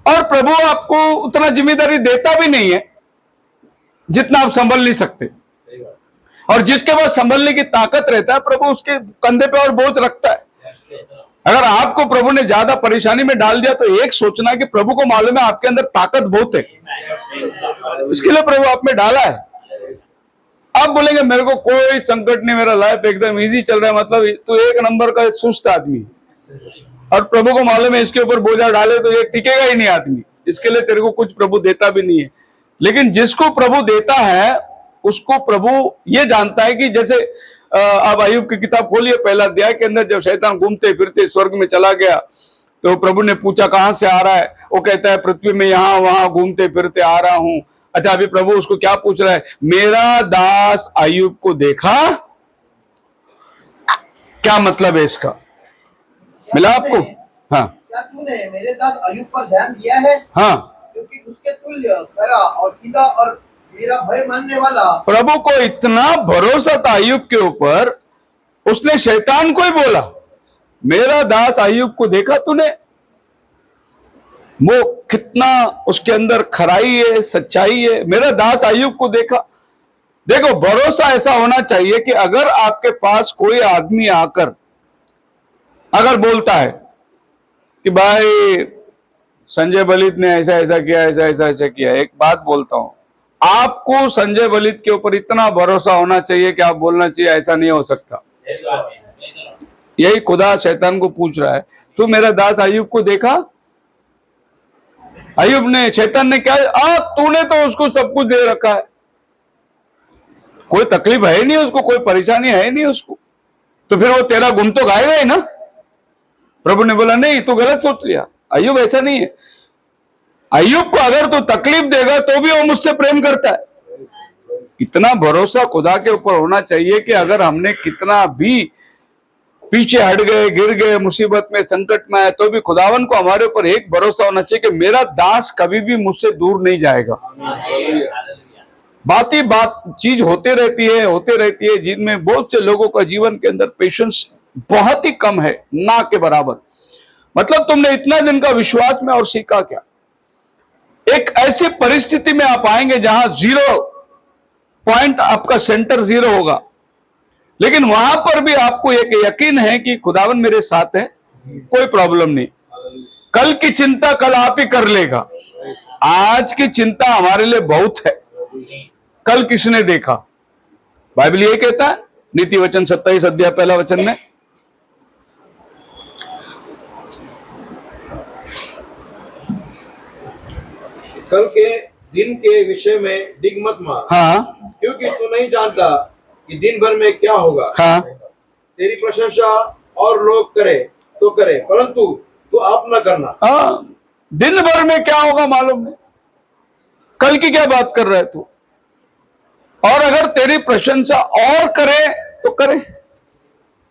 और प्रभु आपको उतना जिम्मेदारी देता भी नहीं है जितना आप संभल नहीं सकते। और जिसके पास संभलने की ताकत रहता है, प्रभु उसके कंधे पे और बोझ रखता है। अगर आपको प्रभु ने ज्यादा परेशानी में डाल दिया तो एक सोचना कि प्रभु को मालूम है आपके अंदर ताकत बहुत है, इसके लिए प्रभु आप में डाला है। आप बोलेंगे मेरे को कोई संकट नहीं, मेरा लाइफ एकदम इजी चल रहा है, मतलब तो एक नंबर का सुस्त आदमी, और प्रभु को मालूम है इसके ऊपर बोझा डाले तो ये टिकेगा ही नहीं आदमी, इसके लिए तेरे को कुछ प्रभु देता भी नहीं है। लेकिन जिसको प्रभु देता है उसको प्रभु ये जानता है कि जैसे अब अय्यूब की किताब खोलिए, पहला अध्याय के अंदर जब शैतान घूमते फिरते स्वर्ग में चला गया तो प्रभु ने पूछा कहां से आ रहा है, वो कहता है पृथ्वी में यहां वहां घूमते फिरते आ रहा हूं। अच्छा, अभी प्रभु उसको क्या पूछ रहा है, मेरा दास अय्यूब को देखा? क्या मतलब है इसका? मिला आपको? हाँ, क्या तूने मेरे दास अय्यूब पर ध्यान दिया है? हाँ, क्योंकि उसके तुल्य खरा और सीधा और मेरा भय मानने वाला। प्रभु को इतना भरोसा था अय्यूब के ऊपर, उसने शैतान को ही बोला मेरा दास अय्यूब को देखा तूने? वो कितना उसके अंदर खराई है, सच्चाई है, मेरा दास अय्यूब को देखा। देखो, भरोसा ऐसा होना चाहिए कि अगर आपके पास कोई आदमी आकर अगर बोलता है कि भाई संजय बलित ने ऐसा ऐसा किया, ऐसा ऐसा ऐसा किया, एक बात बोलता हूं, आपको संजय बलित के ऊपर इतना भरोसा होना चाहिए कि आप बोलना चाहिए ऐसा नहीं हो सकता। यही खुदा शैतान को पूछ रहा है, तू मेरा दास अय्यूब को देखा? अय्यूब ने, शैतान ने क्या, तूने तो उसको सब कुछ दे रखा है, कोई तकलीफ है नहीं उसको, कोई परेशानी है नहीं उसको, तो फिर वो तेरा गुण तो गाएगा ही ना। प्रभु ने बोला नहीं, तू गलत सोच लिया, अय्यूब ऐसा नहीं है। अय्यूब को अगर तू तकलीफ देगा तो भी वो मुझसे प्रेम करता है। इतना भरोसा खुदा के ऊपर होना चाहिए कि अगर हमने कितना भी पीछे हट गए, गिर गए, मुसीबत में, संकट में आए, तो भी खुदावन को हमारे ऊपर एक भरोसा होना चाहिए कि मेरा दास कभी भी मुझसे दूर नहीं जाएगा। बात ही बात चीज होते रहती है जिनमें बहुत से लोगों का जीवन के अंदर पेशेंस बहुत ही कम है, ना के बराबर। मतलब तुमने इतना दिन का विश्वास में और सीखा क्या? एक ऐसी परिस्थिति में आप आएंगे जहां 0 पॉइंट आपका सेंटर 0 होगा, लेकिन वहां पर भी आपको एक यकीन है कि खुदावन मेरे साथ है, कोई प्रॉब्लम नहीं। कल की चिंता कल आप ही कर लेगा, आज की चिंता हमारे लिए बहुत है। कल किसने देखा? बाइबल ये कहता है, नीति वचन 27 अध्याय 1 वचन में, कल के दिन के विषय में डिग मत मार। हाँ, क्योंकि तू नहीं जानता कि दिन भर में क्या होगा। हाँ, तेरी प्रशंसा और लोग करे तो करे, परंतु तू आप न करना। हाँ, दिन भर में क्या होगा मालूम नहीं, कल की क्या बात कर रहा है तू? और अगर तेरी प्रशंसा और करे तो करे,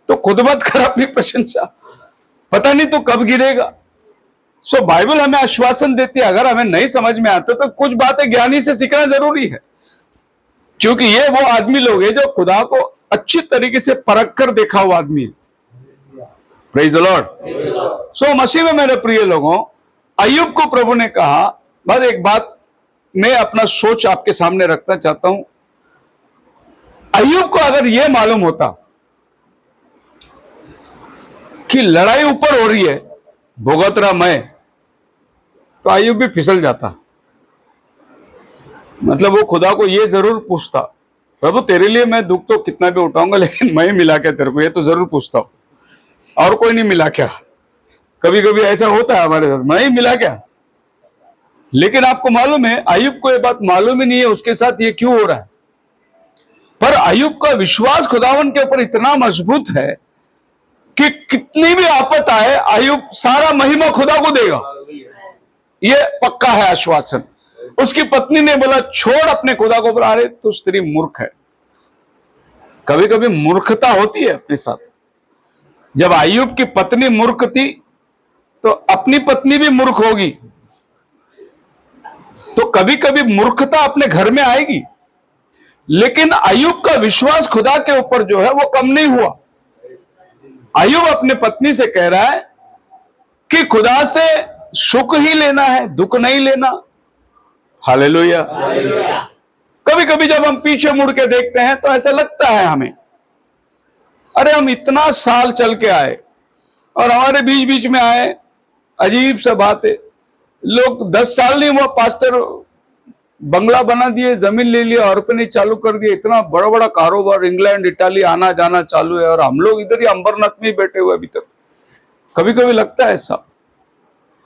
तो खुद मत कर अपनी प्रशंसा, पता नहीं तो कब गिरेगा। सो बाइबल हमें आश्वासन देती है, अगर हमें नहीं समझ में आता तो कुछ बातें ज्ञानी से सीखना जरूरी है, क्योंकि ये वो आदमी लोग हैं जो खुदा को अच्छी तरीके से परख कर देखा हुआ आदमी है। Praise the Lord. सो मसीह में मेरे प्रिय लोगों, अय्यूब को प्रभु ने कहा, बस एक बात मैं अपना सोच आपके सामने रखना चाहता हूं। अय्यूब को अगर यह मालूम होता कि लड़ाई ऊपर हो रही है, भुगत रहा मैं, तो अय्यूब भी फिसल जाता। मतलब वो खुदा को ये जरूर पूछता, प्रभु तेरे लिए मैं दुख तो कितना भी उठाऊंगा, लेकिन मैं मिला क्या तेरे को, ये तो जरूर पूछता हूं। और कोई नहीं मिला क्या? कभी कभी ऐसा होता है हमारे साथ, मैं ही मिला क्या? लेकिन आपको मालूम है अय्यूब को ये बात मालूम ही नहीं है उसके साथ ये क्यों हो रहा है। पर अय्यूब का विश्वास खुदावन के ऊपर इतना मजबूत है कि कितनी भी आफत आए अय्यूब सारा महिमा खुदा को देगा, ये पक्का है आश्वासन। उसकी पत्नी ने बोला छोड़ अपने खुदा को, बोला अरे तू स्त्री मूर्ख है। कभी कभी मूर्खता होती है अपने साथ। जब अय्यूब की पत्नी मूर्ख थी तो अपनी पत्नी भी मूर्ख होगी, तो कभी कभी मूर्खता अपने घर में आएगी। लेकिन अय्यूब का विश्वास खुदा के ऊपर जो है वो कम नहीं हुआ। अय्यूब अपने पत्नी से कह रहा है कि खुदा से सुख ही लेना है, दुख नहीं लेना। हालेलुया। कभी कभी जब हम पीछे मुड़ के देखते हैं तो ऐसा लगता है हमें, अरे हम इतना साल चल के आए और हमारे बीच बीच में आए अजीब सा बात है। लोग 10 साल नहीं हुआ पास्टर बंगला बना दिए, जमीन ले लिया, ऑर्फनेज चालू कर दिए, इतना बड़ा बड़ा कारोबार, इंग्लैंड इटाली आना जाना चालू है, और हम लोग इधर ही अंबरनाथ में बैठे हुए अभी तक। कभी कभी लगता है ऐसा।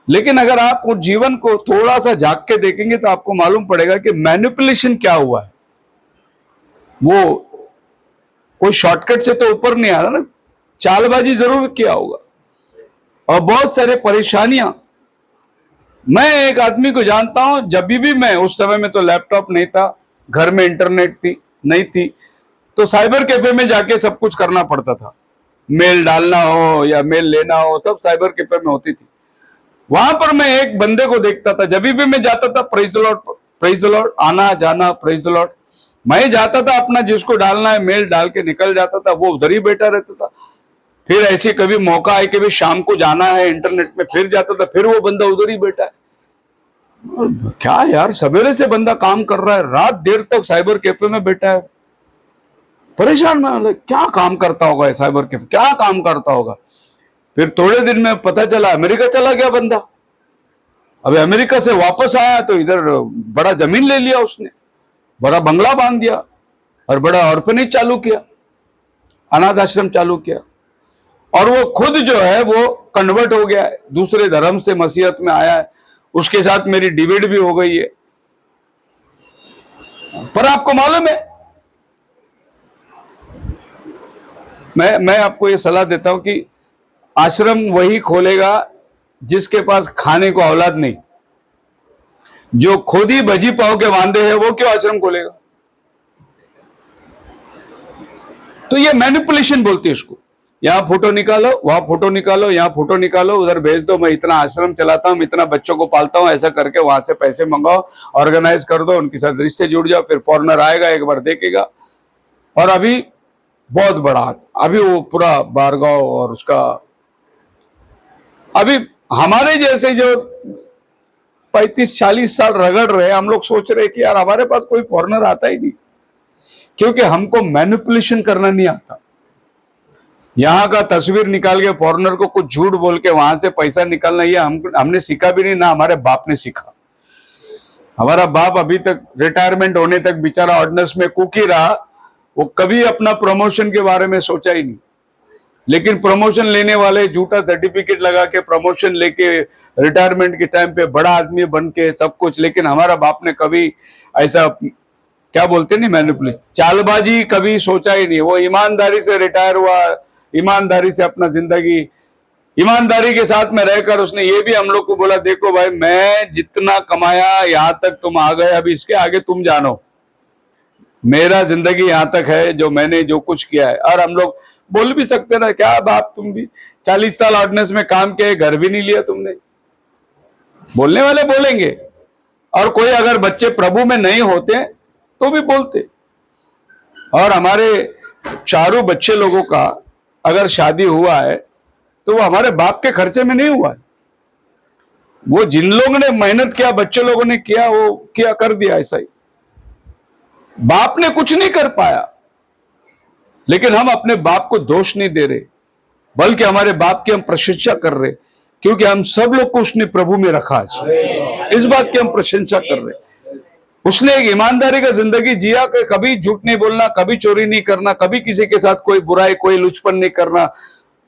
लेकिन अगर आप उस जीवन को थोड़ा सा झांक के देखेंगे तो आपको मालूम पड़ेगा कि मैनिपुलेशन क्या हुआ है। वो कोई शॉर्टकट से तो ऊपर नहीं आ रहा ना, चालबाजी जरूर किया होगा और बहुत सारे परेशानियां। मैं एक आदमी को जानता हूं, जब भी मैं, उस समय में तो लैपटॉप नहीं था, घर में इंटरनेट थी नहीं थी, तो साइबर कैफे में जाके सब कुछ करना पड़ता था। मेल डालना हो या मेल लेना हो, सब साइबर कैफे में होती थी। वहां पर मैं एक बंदे को देखता था, जब भी मैं जाता था प्रेज द लॉर्ड, आना जाना प्रेज द लॉर्ड। मैं जाता था अपना जिसको डालना है मेल डाल के निकल जाता था, वो उधर ही बैठा रहता था। फिर ऐसे कभी मौका आए कि भी शाम को जाना है इंटरनेट में, फिर जाता था, फिर वो बंदा उधर ही बैठा है। क्या यार, सवेरे से बंदा काम कर रहा है, रात देर तक साइबर कैफे में बैठा है। परेशान मैं, क्या काम करता होगा साइबर कैफे, क्या काम करता होगा। फिर थोड़े दिन में पता चला अमेरिका चला गया बंदा। अबे अमेरिका से वापस आया तो इधर बड़ा जमीन ले लिया उसने, बड़ा बंगला बांध दिया और बड़ा ऑर्फनेज चालू किया, अनाथ आश्रम चालू किया। और वो खुद जो है वो कन्वर्ट हो गया है, दूसरे धर्म से मसीहत में आया है। उसके साथ मेरी डिबेट भी हो गई है। पर आपको मालूम है, मैं आपको ये सलाह देता हूं कि आश्रम वही खोलेगा जिसके पास खाने को औलाद नहीं। जो खुद ही भजी पाव के वांदे हैं वो क्यों आश्रम खोलेगा। तो ये मैनिपुलेशन बोलती है इसको। यहां फोटो निकालो, वहां फोटो निकालो, यहां फोटो निकालो, उधर भेज दो, मैं इतना आश्रम चलाता हूं, इतना बच्चों को पालता हूं, ऐसा करके वहां से पैसे मंगाओ, ऑर्गेनाइज कर दो, उनके साथ रिश्ते जुड़ जाओ, फिर फॉरनर आएगा एक बार देखेगा। और अभी बहुत बड़ा, अभी वो पूरा बारगांव और उसका, अभी हमारे जैसे जो 35-40 साल रगड़ रहे, हम लोग सोच रहे कि यार हमारे पास कोई फॉरनर आता ही नहीं, क्योंकि हमको मैनिपुलेशन करना नहीं आता। यहां का तस्वीर निकाल के फॉरनर को कुछ झूठ बोल के वहां से पैसा निकालना, ये हमने सीखा भी नहीं, ना हमारे बाप ने सीखा। हमारा बाप अभी तक रिटायरमेंट होने तक बेचारा ऑर्डिनेंस में कुक ही रहा, वो कभी अपना प्रमोशन के बारे में सोचा ही नहीं। लेकिन प्रमोशन लेने वाले झूठा सर्टिफिकेट लगा के प्रमोशन लेके रिटायरमेंट के टाइम पे बड़ा आदमी बन के सब कुछ। लेकिन हमारा बाप ने कभी ऐसा, क्या बोलते नहीं, मैनिपुलेशन, चालबाजी कभी सोचा ही नहीं। वो ईमानदारी से रिटायर हुआ, ईमानदारी से अपना जिंदगी, ईमानदारी के साथ में रहकर उसने ये भी हम लोग को बोला, देखो भाई मैं जितना कमाया यहां तक तुम आ गए, अभी इसके आगे तुम जानो, मेरा जिंदगी यहां तक है, जो मैंने जो कुछ किया है। और हम लोग बोल भी सकते ना, क्या बाप तुम भी 40 साल ऑर्डिनेंस में काम किए, घर भी नहीं लिया तुमने। बोलने वाले बोलेंगे, और कोई अगर बच्चे प्रभु में नहीं होते तो भी बोलते। और हमारे चारों बच्चे लोगों का अगर शादी हुआ है तो वो हमारे बाप के खर्चे में नहीं हुआ है। वो जिन लोगों ने मेहनत किया, बच्चे लोगों ने किया, वो किया, कर दिया ऐसा ही। बाप ने कुछ नहीं कर पाया, लेकिन हम अपने बाप को दोष नहीं दे रहे, बल्कि हमारे बाप की हम प्रशंसा कर रहे, क्योंकि हम सब लोग को उसने प्रभु में रखा है। इस बात की हम प्रशंसा कर रहे। उसने एक ईमानदारी का जिंदगी जिया, कभी झूठ नहीं बोलना, कभी चोरी नहीं करना, कभी किसी के साथ कोई बुराई, कोई लुचपन नहीं करना।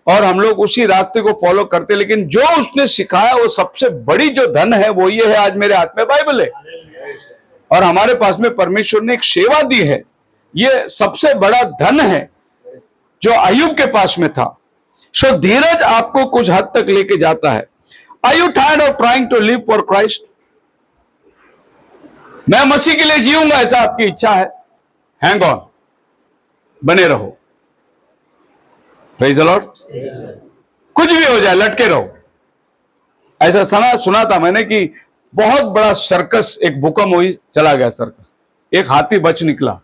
और हम लोग उसी रास्ते को फॉलो करते, लेकिन जो उसने सिखाया वो सबसे बड़ी जो धन है वो ये है, आज मेरे हाथ में बाइबल है और हमारे पास में परमेश्वर ने एक सेवा दी है। ये सबसे बड़ा धन है जो अय्यूब के पास में था। सो धीरज आपको कुछ हद तक लेके जाता है। Are you tired of trying to live for Christ? मैं मसीह के लिए जीऊंगा ऐसा आपकी इच्छा है, हैंग ऑन, बने रहो। Praise the Lord. कुछ भी हो जाए लटके रहो। ऐसा सुना था मैंने कि बहुत बड़ा सर्कस, एक भूकंप हुई, चला गया सर्कस, एक हाथी बच निकला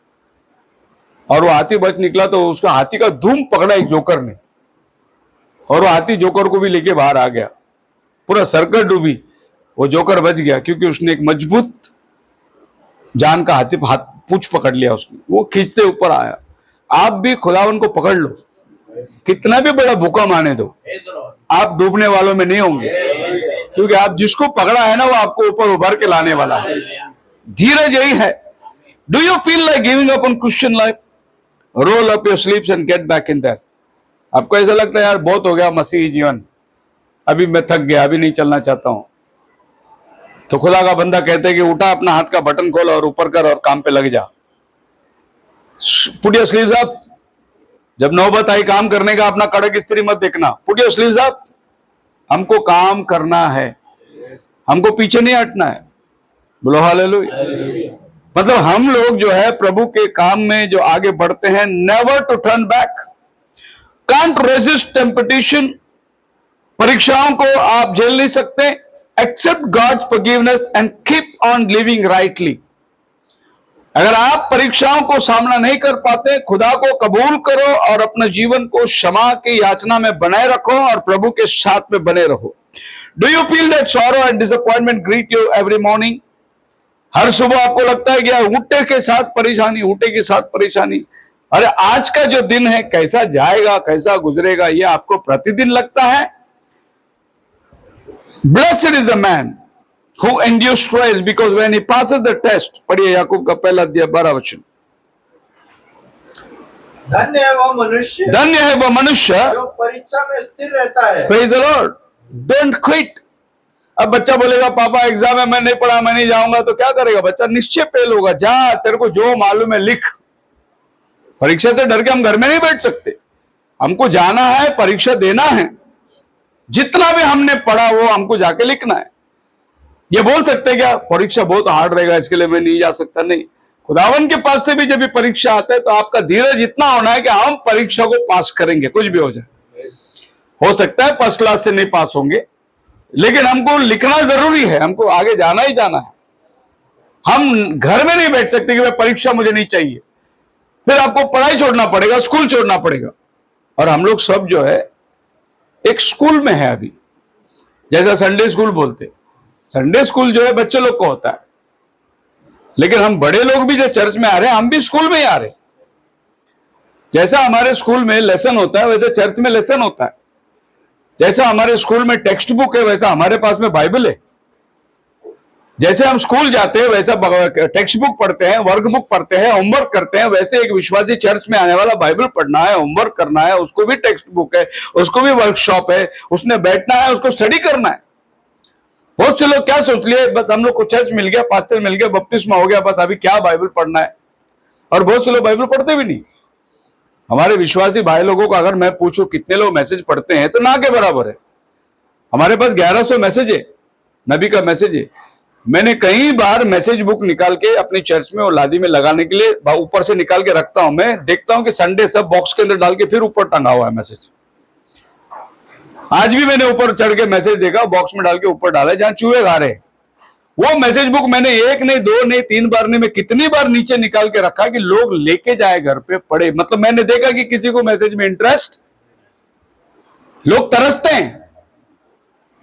और वो हाथी बच निकला तो उसका हाथी का धूम पकड़ा एक जोकर ने और वो हाथी जोकर को भी लेके बाहर आ गया। पूरा सर्कस डूबी, वो जोकर बच गया क्योंकि उसने एक मजबूत जान का हाथी पूंछ पकड़ लिया उसने, वो खींचते ऊपर आया। आप भी खुदावन को पकड़ लो, कितना भी बड़ा भूकंप आने दो, आप डूबने वालों में नहीं होंगे क्योंकि आप जिसको पकड़ा है ना वो आपको ऊपर उभर के लाने वाला है। धीरज यही है। Do you feel like giving up on Christian life? Roll up your sleeves and get back in that. आपको ऐसा लगता है यार बहुत हो गया मसीही जीवन, अभी मैं थक गया, अभी नहीं चलना चाहता हूं, तो खुदा का बंदा कहते हैं कि उठा, अपना हाथ का बटन खोल और ऊपर कर और काम पे लग जा। Put your sleeves up. जब नौबत आई काम करने का, अपना कड़क स्त्री मत देखना। Put your sleeves up. हमको काम करना है, हमको पीछे नहीं हटना है। बोलो हालेलुया। मतलब हम लोग जो है प्रभु के काम में जो आगे बढ़ते हैं, never to turn back, can't resist temptation. परीक्षाओं को आप झेल नहीं सकते। Accept God's forgiveness and keep on living rightly. अगर आप परीक्षाओं को सामना नहीं कर पाते, खुदा को कबूल करो और अपने जीवन को क्षमा की याचना में बनाए रखो और प्रभु के साथ में बने रहो। Do you feel that sorrow and disappointment greet you every morning? हर सुबह आपको लगता है कि उठे के साथ परेशानी, उठे के साथ परेशानी, अरे आज का जो दिन है कैसा जाएगा, कैसा गुजरेगा, ये आपको प्रतिदिन लगता है? Blessed is the man who endures trials because when he passes the test, पढ़िए याकूब का पहला अध्याय 12 वचन। धन्य है वो मनुष्य, धन्य है वो मनुष्य जो परीक्षा में स्थिर रहता है। Praise the Lord. Don't quit. अब बच्चा बोलेगा पापा एग्जाम है, मैं नहीं पढ़ा, मैं नहीं जाऊंगा, तो क्या करेगा बच्चा? निश्चय फेल होगा। जा, तेरे को जो मालूम है लिख। परीक्षा से डर के हम घर में नहीं बैठ सकते, हमको जाना है, परीक्षा देना है। जितना भी हमने पढ़ा वो हमको जाके लिखना है। ये बोल सकते क्या परीक्षा बहुत हार्ड रहेगा इसके लिए मैं नहीं जा सकता? नहीं, खुदावन के पास से भी जब भी परीक्षा आता है तो आपका धीरज इतना होना है कि हम परीक्षा को पास करेंगे, कुछ भी हो जाए। हो सकता है फर्स्ट क्लास से नहीं पास होंगे, लेकिन हमको लिखना जरूरी है, हमको आगे जाना ही जाना है। हम घर में नहीं बैठ सकते कि भाई परीक्षा मुझे नहीं चाहिए, फिर आपको पढ़ाई छोड़ना पड़ेगा, स्कूल छोड़ना पड़ेगा। और हम लोग सब जो है एक स्कूल में है अभी, जैसा संडे स्कूल बोलते। संडे स्कूल जो है बच्चे लोग को होता है, लेकिन हम बड़े लोग भी जो चर्च में आ रहे हैं, हम भी स्कूल में ही आ रहे हैं। जैसा हमारे स्कूल में लेसन होता है वैसे चर्च में लेसन होता है। जैसा हमारे स्कूल में टेक्स्ट बुक है वैसा हमारे पास में बाइबल है। जैसे हम स्कूल जाते हैं वैसा टेक्स्ट बुक पढ़ते हैं, वर्क बुक पढ़ते हैं, होमवर्क करते हैं, वैसे एक विश्वासी चर्च में आने वाला बाइबल पढ़ना है, होमवर्क करना है, उसको भी टेक्स्ट बुक है, उसको भी वर्कशॉप है, उसने बैठना है, उसको स्टडी करना है। बहुत से लोग क्या सोच लिए, बस हम लोग को चर्च मिल गया, पास्टर मिल गया, बपतिस्मा हो गया, बस अभी क्या बाइबल पढ़ना है। और बहुत से लोग बाइबल पढ़ते भी नहीं। हमारे विश्वासी भाई लोगों को अगर मैं पूछूं कितने लोग मैसेज पढ़ते हैं तो ना के बराबर है। हमारे पास 1100 मैसेज है, नबी का मैसेज है। मैंने कई बार मैसेज बुक निकाल के अपनी चर्च में और लादी में लगाने के लिए ऊपर से निकाल के रखता हूं। मैं देखता हूं कि संडे सब बॉक्स के अंदर डाल के फिर ऊपर टंगा हुआ है मैसेज। आज भी मैंने ऊपर चढ़ के मैसेज देखा, बॉक्स में डाल के ऊपर डाला जहां चूहे गा रहे। वो मैसेज बुक मैंने एक नहीं, दो नहीं, 3 बार नहीं, मैं कितनी बार नीचे निकाल के रखा कि लोग लेके जाए घर पे पढ़े। मतलब मैंने देखा कि किसी को मैसेज में इंटरेस्ट, लोग तरसते हैं।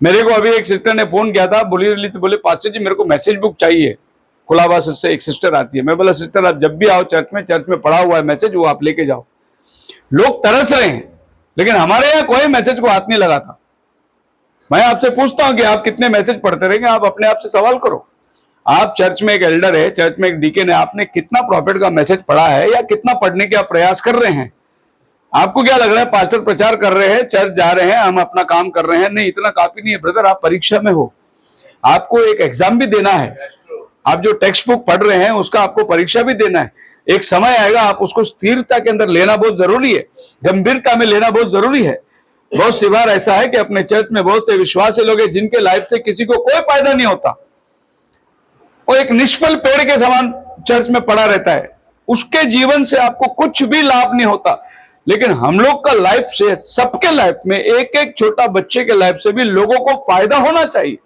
मेरे को अभी एक सिस्टर ने फोन किया था, बोले पास्टर जी मेरे को मैसेज बुक चाहिए। कुलाबास से एक सिस्टर आती है। मैं बोला सिस्टर आप जब भी आओ चर्च में पढ़ा हुआ है मैसेज, वो आप लेके जाओ। लोग तरस रहे हैं, लेकिन हमारे यहाँ कोई मैसेज को हाथ नहीं लगाता। मैं आपसे पूछता हूं कि आप कितने मैसेज पढ़ते रहेंगे? आप अपने आप से सवाल करो। आप चर्च में एक एल्डर है, चर्च में एक डीकन है, आपने कितना प्रॉफिट का मैसेज पढ़ा है या कितना पढ़ने के आप प्रयास कर रहे हैं? आपको क्या लग रहा है पास्टर प्रचार कर रहे हैं, चर्च जा रहे हैं, हम अपना काम कर रहे हैं? नहीं, इतना काफी नहीं है ब्रदर। आप परीक्षा में हो, आपको एक एग्जाम भी देना है। आप जो टेक्स्ट बुक पढ़ रहे हैं उसका आपको परीक्षा भी देना है। एक समय आएगा, आप उसको स्थिरता के अंदर लेना बहुत जरूरी है, गंभीरता में लेना बहुत जरूरी है। बहुत सी बार ऐसा है कि अपने चर्च में बहुत से विश्वासी लोग हैं जिनके लाइफ से किसी को कोई फायदा नहीं होता। वो एक निष्फल पेड़ के समान चर्च में पड़ा रहता है, उसके जीवन से आपको कुछ भी लाभ नहीं होता। लेकिन हम लोग का लाइफ से, सबके लाइफ में, एक एक छोटा बच्चे के लाइफ से भी लोगों को फायदा होना चाहिए,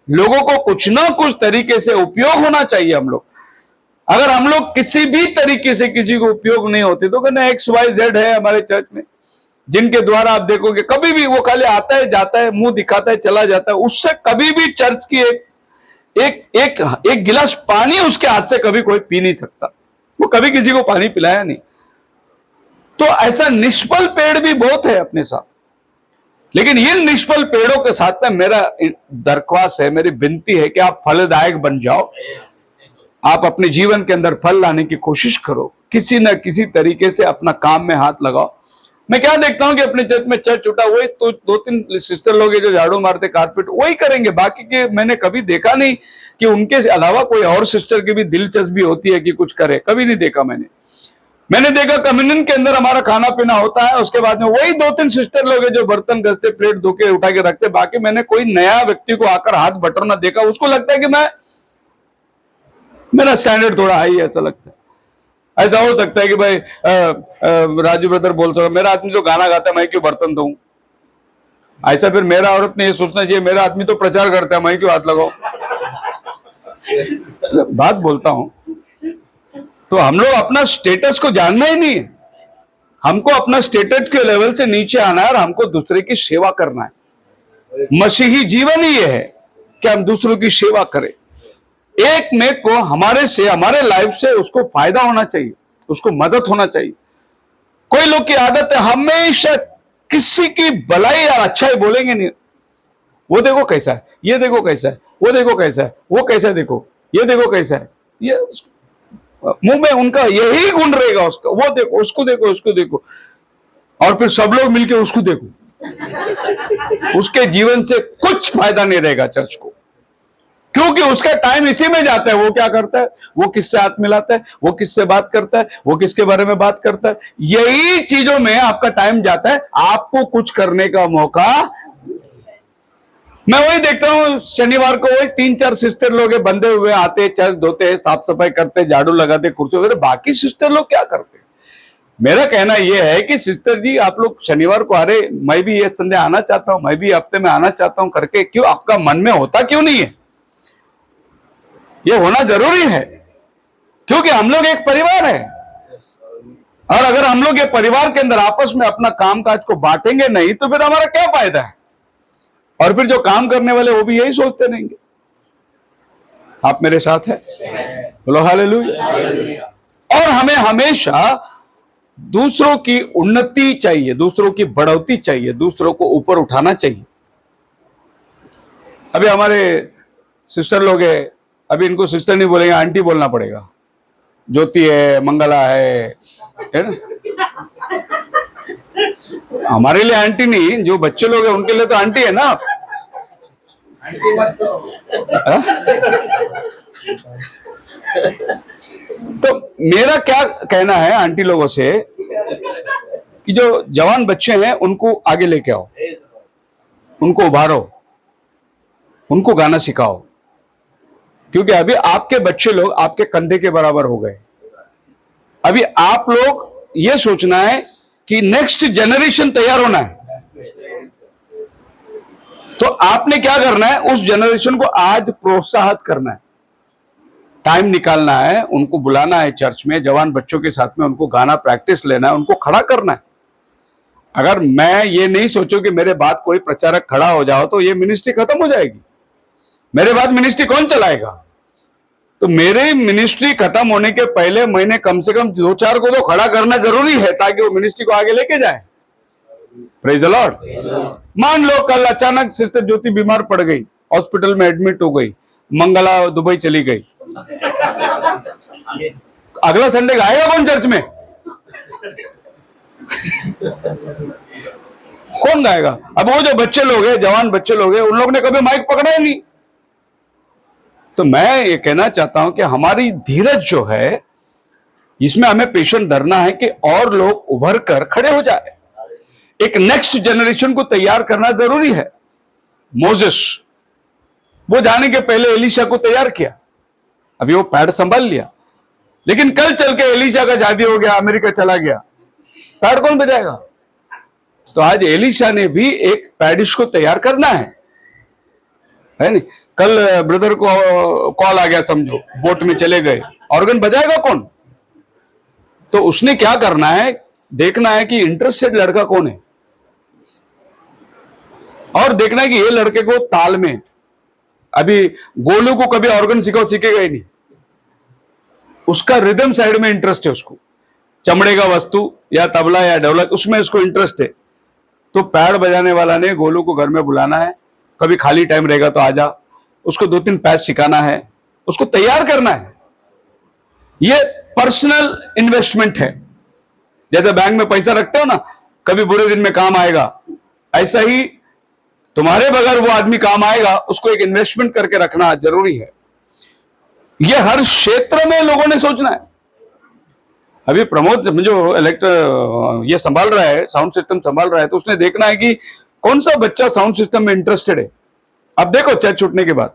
लोगों को कुछ ना कुछ तरीके से उपयोग होना चाहिए। हम लोग, अगर हम लोग किसी भी तरीके से किसी को उपयोग नहीं होते तो कहना XYZ है हमारे चर्च में, जिनके द्वारा आप देखोगे कभी भी वो खाली आता है, जाता है, मुंह दिखाता है, चला जाता है, उससे कभी भी चर्च की एक गिलास पानी उसके हाथ से कभी कोई पी नहीं सकता। वो कभी किसी को पानी पिलाया नहीं। तो ऐसा निष्फल पेड़ भी बहुत है अपने साथ। लेकिन इन निष्फल पेड़ों के साथ में मेरा दरख्वास्त है, मेरी विनती है कि आप फलदायक बन जाओ। आप अपने जीवन के अंदर फल लाने की कोशिश करो, किसी न किसी तरीके से अपना काम में हाथ लगाओ। मैं क्या देखता हूं कि अपने चर्च में चर्च उठा, वही तो 2-3 सिस्टर लोग हैं जो झाड़ू मारते, कारपेट वही करेंगे। बाकी के मैंने कभी देखा नहीं कि उनके अलावा कोई और सिस्टर की भी दिलचस्पी होती है कि कुछ करे, कभी नहीं देखा मैंने देखा कम्युनियन के अंदर हमारा खाना पीना होता है, उसके बाद में वही 2-3 सिस्टर लोग हैं जो बर्तन घसते, प्लेट धो के उठा के रखते। बाकी मैंने कोई नया व्यक्ति को आकर हाथ बटोरना देखा। उसको लगता है कि मेरा स्टैंडर्ड थोड़ा हाई है, ऐसा लगता है। ऐसा हो सकता है कि भाई राजू ब्रदर बोल सकता, मेरा आदमी जो गाना गाता है मैं क्यों बर्तन धोऊं? ऐसा फिर मेरा औरत ने ये सोचना चाहिए, मेरा आदमी तो प्रचार करता है, मैं क्यों हाथ लगाऊं? बात बोलता हूं। तो हम लोग अपना स्टेटस को जानना ही नहीं है। हमको अपना स्टेटस के लेवल से नीचे आना है और हमको दूसरे की सेवा करना है। मसीही जीवन ही ये है कि हम दूसरों की सेवा करें। एक में को हमारे लाइफ से उसको फायदा होना चाहिए, उसको मदद होना चाहिए। कोई लोग की आदत है हमेशा किसी की भलाई या अच्छाई बोलेंगे नहीं। वो देखो कैसा है, ये देखो कैसा है, वो देखो कैसा है, वो कैसा है देखो, ये देखो कैसा है, ये मुंह में उनका यही गुण रहेगा उसका। वो देखो, उसको देखो, उसको देखो, और फिर सब लोग मिलके उसको देखो। उसके जीवन से कुछ फायदा नहीं रहेगा चर्च को, क्योंकि उसका टाइम इसी में जाता है। वो क्या करता है, वो किससे हाथ मिलाता है, वो किससे बात करता है, वो किसके बारे में बात करता है, यही चीजों में आपका टाइम जाता है। आपको कुछ करने का मौका। मैं वही देखता हूं, शनिवार को वही 3-4 सिस्टर लोग बंधे हुए आते, चर्च धोते हैं, साफ सफाई करते, झाड़ू लगाते, कुर्सी वगैरह। बाकी सिस्टर लोग क्या करते? मेरा कहना यह है कि सिस्टर जी, आप लोग शनिवार को आ रहे, मैं भी ये संडे आना चाहता हूं, मैं भी हफ्ते में आना चाहता हूं करके, क्यों आपका मन में होता क्यों नहीं है? ये होना जरूरी है, क्योंकि हम लोग एक परिवार है। और अगर हम लोग ये परिवार के अंदर आपस में अपना कामकाज को बांटेंगे नहीं तो फिर हमारा क्या फायदा है? और फिर जो काम करने वाले वो भी यही सोचते रहेंगे। आप मेरे साथ हैं? बोलो हालेलुया। और हमें हमेशा दूसरों की उन्नति चाहिए, दूसरों की बढ़ोतरी चाहिए, दूसरों को ऊपर उठाना चाहिए। अभी हमारे सिस्टर लोग हैं, अभी इनको सिस्टर नहीं बोलेंगे, आंटी बोलना पड़ेगा। ज्योति है, मंगला है ना? हमारे लिए आंटी नहीं, जो बच्चे लोग हैं उनके लिए तो आंटी है ना। तो मेरा क्या कहना है आंटी लोगों से कि जो जवान बच्चे हैं उनको आगे लेके आओ, उनको उभारो, उनको गाना सिखाओ, क्योंकि अभी आपके बच्चे लोग आपके कंधे के बराबर हो गए। अभी आप लोग ये सोचना है कि नेक्स्ट जनरेशन तैयार होना है। तो आपने क्या करना है, उस जनरेशन को आज प्रोत्साहित करना है, टाइम निकालना है, उनको बुलाना है चर्च में, जवान बच्चों के साथ में उनको गाना प्रैक्टिस लेना है, उनको खड़ा करना है। अगर मैं ये नहीं सोचूं कि मेरे बाद कोई प्रचारक खड़ा हो जाओ तो ये मिनिस्ट्री खत्म हो जाएगी। मेरे बाद मिनिस्ट्री कौन चलाएगा? तो मेरी मिनिस्ट्री खत्म होने के पहले मैंने कम से कम 2-4 को तो खड़ा करना जरूरी है, ताकि वो मिनिस्ट्री को आगे लेके जाए। Praise the Lord. मान लो कल अचानक सिस्टर ज्योति बीमार पड़ गई, हॉस्पिटल में एडमिट हो गई, मंगला दुबई चली गई, अगला संडे आएगा कौन चर्च में? कौन गाएगा? अब वो जो बच्चे लोग हैं, जवान बच्चे लोग हैं, उन लोगों ने कभी माइक पकड़ा ही नहीं। तो मैं ये कहना चाहता हूं कि हमारी धीरज जो है, इसमें हमें पेशेंट धरना है कि और लोग उभर कर खड़े हो जाए। एक नेक्स्ट जनरेशन को तैयार करना जरूरी है। मोजेस, वो जाने के पहले एलिशा को तैयार किया, अभी वो पैड संभाल लिया, लेकिन कल चल के एलिशा का शादी हो गया, अमेरिका चला गया, पैड कौन बजाएगा? तो आज एलिशा ने भी एक पैडिश को तैयार करना है नहीं? कल ब्रदर को कॉल आ गया, समझो बोट में चले गए, ऑर्गन बजाएगा कौन? तो उसने क्या करना है, देखना है कि इंटरेस्टेड लड़का कौन है, और देखना है कि ये लड़के को ताल में, अभी गोलू को कभी ऑर्गन सीखेगा ही नहीं, उसका रिदम साइड में इंटरेस्ट है, उसको चमड़े का वस्तु या तबला या ढोलक, उसमें उसको इंटरेस्ट है। तो पैड बजाने वाला ने गोलू को घर में बुलाना है, कभी खाली टाइम रहेगा तो आजा, उसको 2-3 पैच सिखाना है, उसको तैयार करना है। ये पर्सनल इन्वेस्टमेंट है। जैसे बैंक में पैसा रखते हो ना, कभी बुरे दिन में काम आएगा, ऐसा ही तुम्हारे बगैर वो आदमी काम आएगा, उसको एक इन्वेस्टमेंट करके रखना जरूरी है। ये हर क्षेत्र में लोगों ने सोचना है। अभी प्रमोद जो ये संभाल रहा है, साउंड सिस्टम संभाल रहा है, तो उसने देखना है कि कौन सा बच्चा साउंड सिस्टम में इंटरेस्टेड है। अब देखो चर्च छूटने के बाद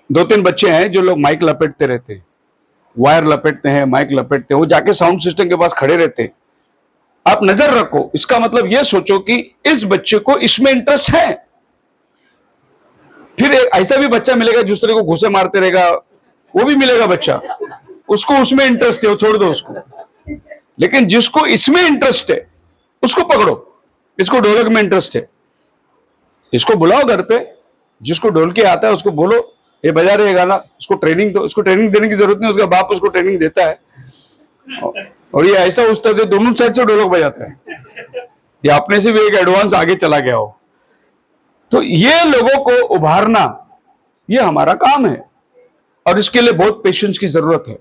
2-3 बच्चे हैं जो लोग माइक लपेटते रहते हैं, वायर लपेटते हैं, माइक लपेटते हैं, वो जाके साउंड सिस्टम के पास खड़े रहते हैं। आप नजर रखो, इसका मतलब ये सोचो कि इस बच्चे को इसमें इंटरेस्ट है। फिर ऐसा भी बच्चा मिलेगा जिस तरह को घुसे मारते रहेगा, वो भी मिलेगा बच्चा, उसको उसमें इंटरेस्ट है, वो छोड़ दो उसको। लेकिन जिसको इसमें इंटरेस्ट है उसको पकड़ो। इसको ढोलक में इंटरेस्ट है, इसको बुलाओ घर पे, जिसको ढोलकी आता है उसको बोलो ये बजा रहे गाना, उसको ट्रेनिंग दो। उसको ट्रेनिंग देने की जरूरत नहीं, उसका बाप उसको ट्रेनिंग देता है, और ये ऐसा उस्ताद है दोनों साइड से ढोलक बजाता है, ये अपने से भी एक एडवांस आगे चला गया हो। तो ये लोगों को उभारना, ये हमारा काम है, और इसके लिए बहुत पेशेंस की जरूरत है।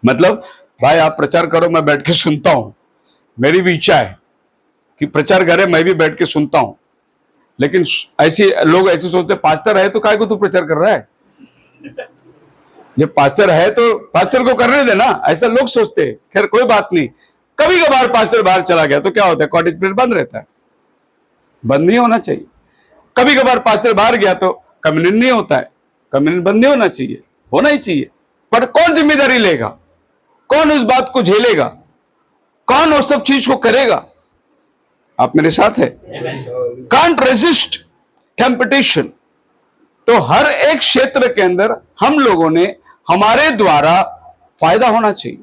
मतलब भाई आप प्रचार करो, मैं बैठ के सुनता हूं, मेरी भी इच्छा है कि प्रचार करे, मैं भी बैठ के सुनता हूं, लेकिन ऐसे लोग ऐसे सोचते पास्टर है तो काय को तू प्रचार कर रहा है? जब पास्टर है तो पास्टर को करने देना, ऐसा लोग सोचते हैं। खैर कोई बात नहीं, कभी कभार पास्टर बाहर चला गया तो क्या होता है, कॉटेज प्रेयर बंद रहता है, बंद नहीं होना चाहिए। कभी कभार पास्टर बाहर गया तो कम्युनियन नहीं होता है, कम्युनियन बंद नहीं होना चाहिए, होना ही चाहिए। पर कौन जिम्मेदारी लेगा, कौन उस बात को झेलेगा, कौन उस सब चीज को करेगा? आप मेरे साथ है? Can't resist competition. तो हर एक क्षेत्र के अंदर हम लोगों ने, हमारे द्वारा फायदा होना चाहिए,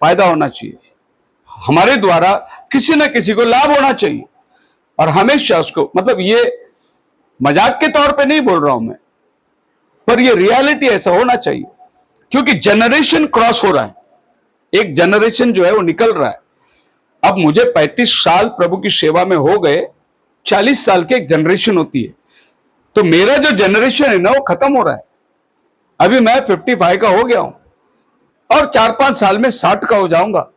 फायदा होना चाहिए, हमारे द्वारा किसी ना किसी को लाभ होना चाहिए। और हमेशा उसको, मतलब ये मजाक के तौर पे नहीं बोल रहा हूं मैं, पर ये रियलिटी ऐसा होना चाहिए, क्योंकि जनरेशन क्रॉस हो रहा है, एक जनरेशन जो है वो निकल रहा है। अब मुझे 35 साल प्रभु की सेवा में हो गए, 40 साल की एक जनरेशन होती है, तो मेरा जो जनरेशन है ना वो खत्म हो रहा है। अभी मैं 55 का हो गया हूं, और 4-5 साल में 60 का हो जाऊंगा।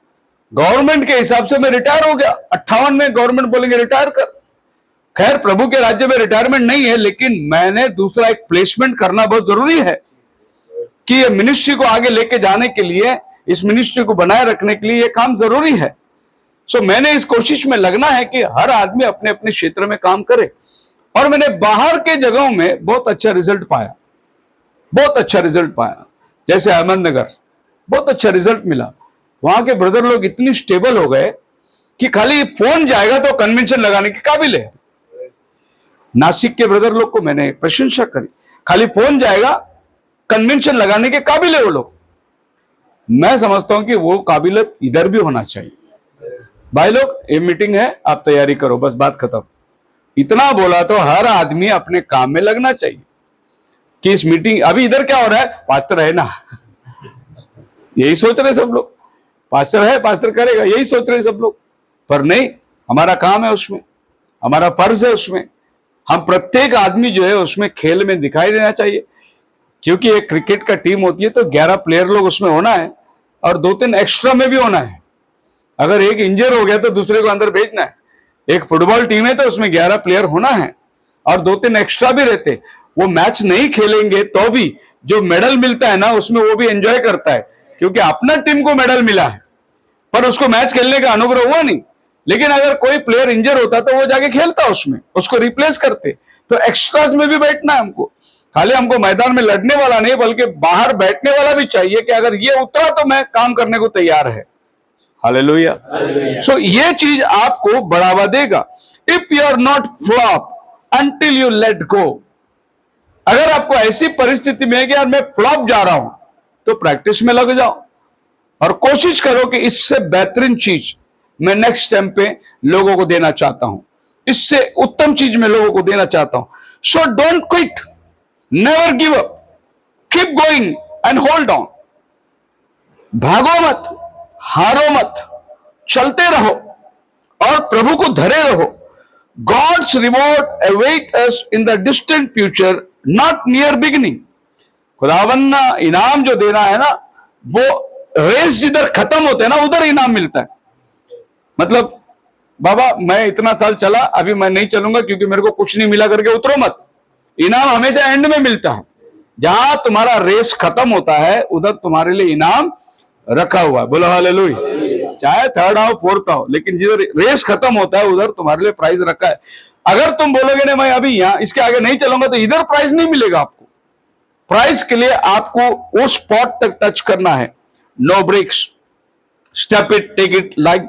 गवर्नमेंट के हिसाब से मैं रिटायर हो गया, 58 में गवर्नमेंट बोलेंगे रिटायर कर। खैर प्रभु के राज्य में रिटायरमेंट नहीं है, लेकिन मैंने दूसरा एक प्लेसमेंट करना बहुत जरूरी है कि ये मिनिस्ट्री को आगे लेके जाने के लिए, इस मिनिस्ट्री को बनाए रखने के लिए ये काम जरूरी है। सो मैंने इस कोशिश में लगना है कि हर आदमी अपने अपने क्षेत्र में काम करे, और मैंने बाहर के जगहों में बहुत अच्छा रिजल्ट पाया, बहुत अच्छा रिजल्ट पाया। जैसे अहमदनगर बहुत अच्छा रिजल्ट मिला, वहां के ब्रदर लोग इतनी स्टेबल हो गए कि खाली फोन जाएगा तो कन्वेंशन लगाने के काबिल है। नासिक के ब्रदर लोग को मैंने प्रशंसा करी, खाली फोन जाएगा कन्वेंशन लगाने के काबिल है वो लोग। मैं समझता हूं कि वो काबिलियत इधर भी होना चाहिए। भाई लोग ये मीटिंग है, आप तैयारी करो, बस बात खत्म। इतना बोला तो हर आदमी अपने काम में लगना चाहिए कि इस मीटिंग, अभी इधर क्या हो रहा है, पास्टर है ना, यही सोच रहे सब लोग, पास्टर है पास्टर करेगा, यही सोच रहे सब लोग। पर नहीं, हमारा काम है उसमें, हमारा फर्ज है उसमें, हम प्रत्येक आदमी जो है उसमें खेल में दिखाई देना चाहिए। क्योंकि एक क्रिकेट का टीम होती है तो 11 प्लेयर लोग उसमें होना है, और 2-3 एक्स्ट्रा में भी होना है। अगर एक इंजर हो गया तो दूसरे को अंदर भेजना है। एक फुटबॉल टीम है तो उसमें 11 प्लेयर होना है और 2-3 एक्स्ट्रा भी रहते। वो मैच नहीं खेलेंगे तो भी जो मेडल मिलता है ना उसमें वो भी एंजॉय करता है, क्योंकि अपना टीम को मेडल मिला है, पर उसको मैच खेलने का अनुग्रह हुआ नहीं। लेकिन अगर कोई प्लेयर इंजर होता तो वो जाके खेलता, उसमें उसको रिप्लेस करते। तो एक्स्ट्राज में भी बैठना है हमको, खाली हमको मैदान में लड़ने वाला नहीं बल्कि बाहर बैठने वाला भी चाहिए कि अगर ये उतरा तो मैं काम करने को तैयार है। हालेलुया। सो ये चीज आपको बढ़ावा देगा। If you are not flop until you let go, अगर आपको ऐसी परिस्थिति में है कि यार मैं फ्लॉप जा रहा हूं, तो प्रैक्टिस में लग जाओ और कोशिश करो कि इससे बेहतरीन चीज मैं नेक्स्ट टाइम पे लोगों को देना चाहता हूं, इससे उत्तम चीज मैं लोगों को देना चाहता हूं। So don't quit, never give up, keep going and hold on. भागो मत, हारो मत, चलते रहो और प्रभु को धरे रहो। God's reward await us in the distant future, not near beginning. खुदावन ना इनाम जो देना है ना, वो रेस जिधर खत्म होते हैं ना उधर इनाम मिलता है। मतलब बाबा मैं इतना साल चला, अभी मैं नहीं चलूंगा क्योंकि मेरे को कुछ नहीं मिला करके उतरो मत। इनाम हमेशा एंड में मिलता है। जहां तुम्हारा रेस खत्म होता है उधर तुम्हारे लिए इनाम रखा हुआ है। बोलो हालेलुया। चाहे थर्ड आओ फोर्थ आओ, लेकिन जिधर रेस खत्म होता है उधर तुम्हारे लिए प्राइज रखा है। अगर तुम बोलोगे ना मैं अभी यहां इसके आगे नहीं चलूंगा, तो इधर प्राइज नहीं मिलेगा आपको। प्राइज के लिए आपको वो स्पॉट तक टच करना है। No breaks, step it, take it like,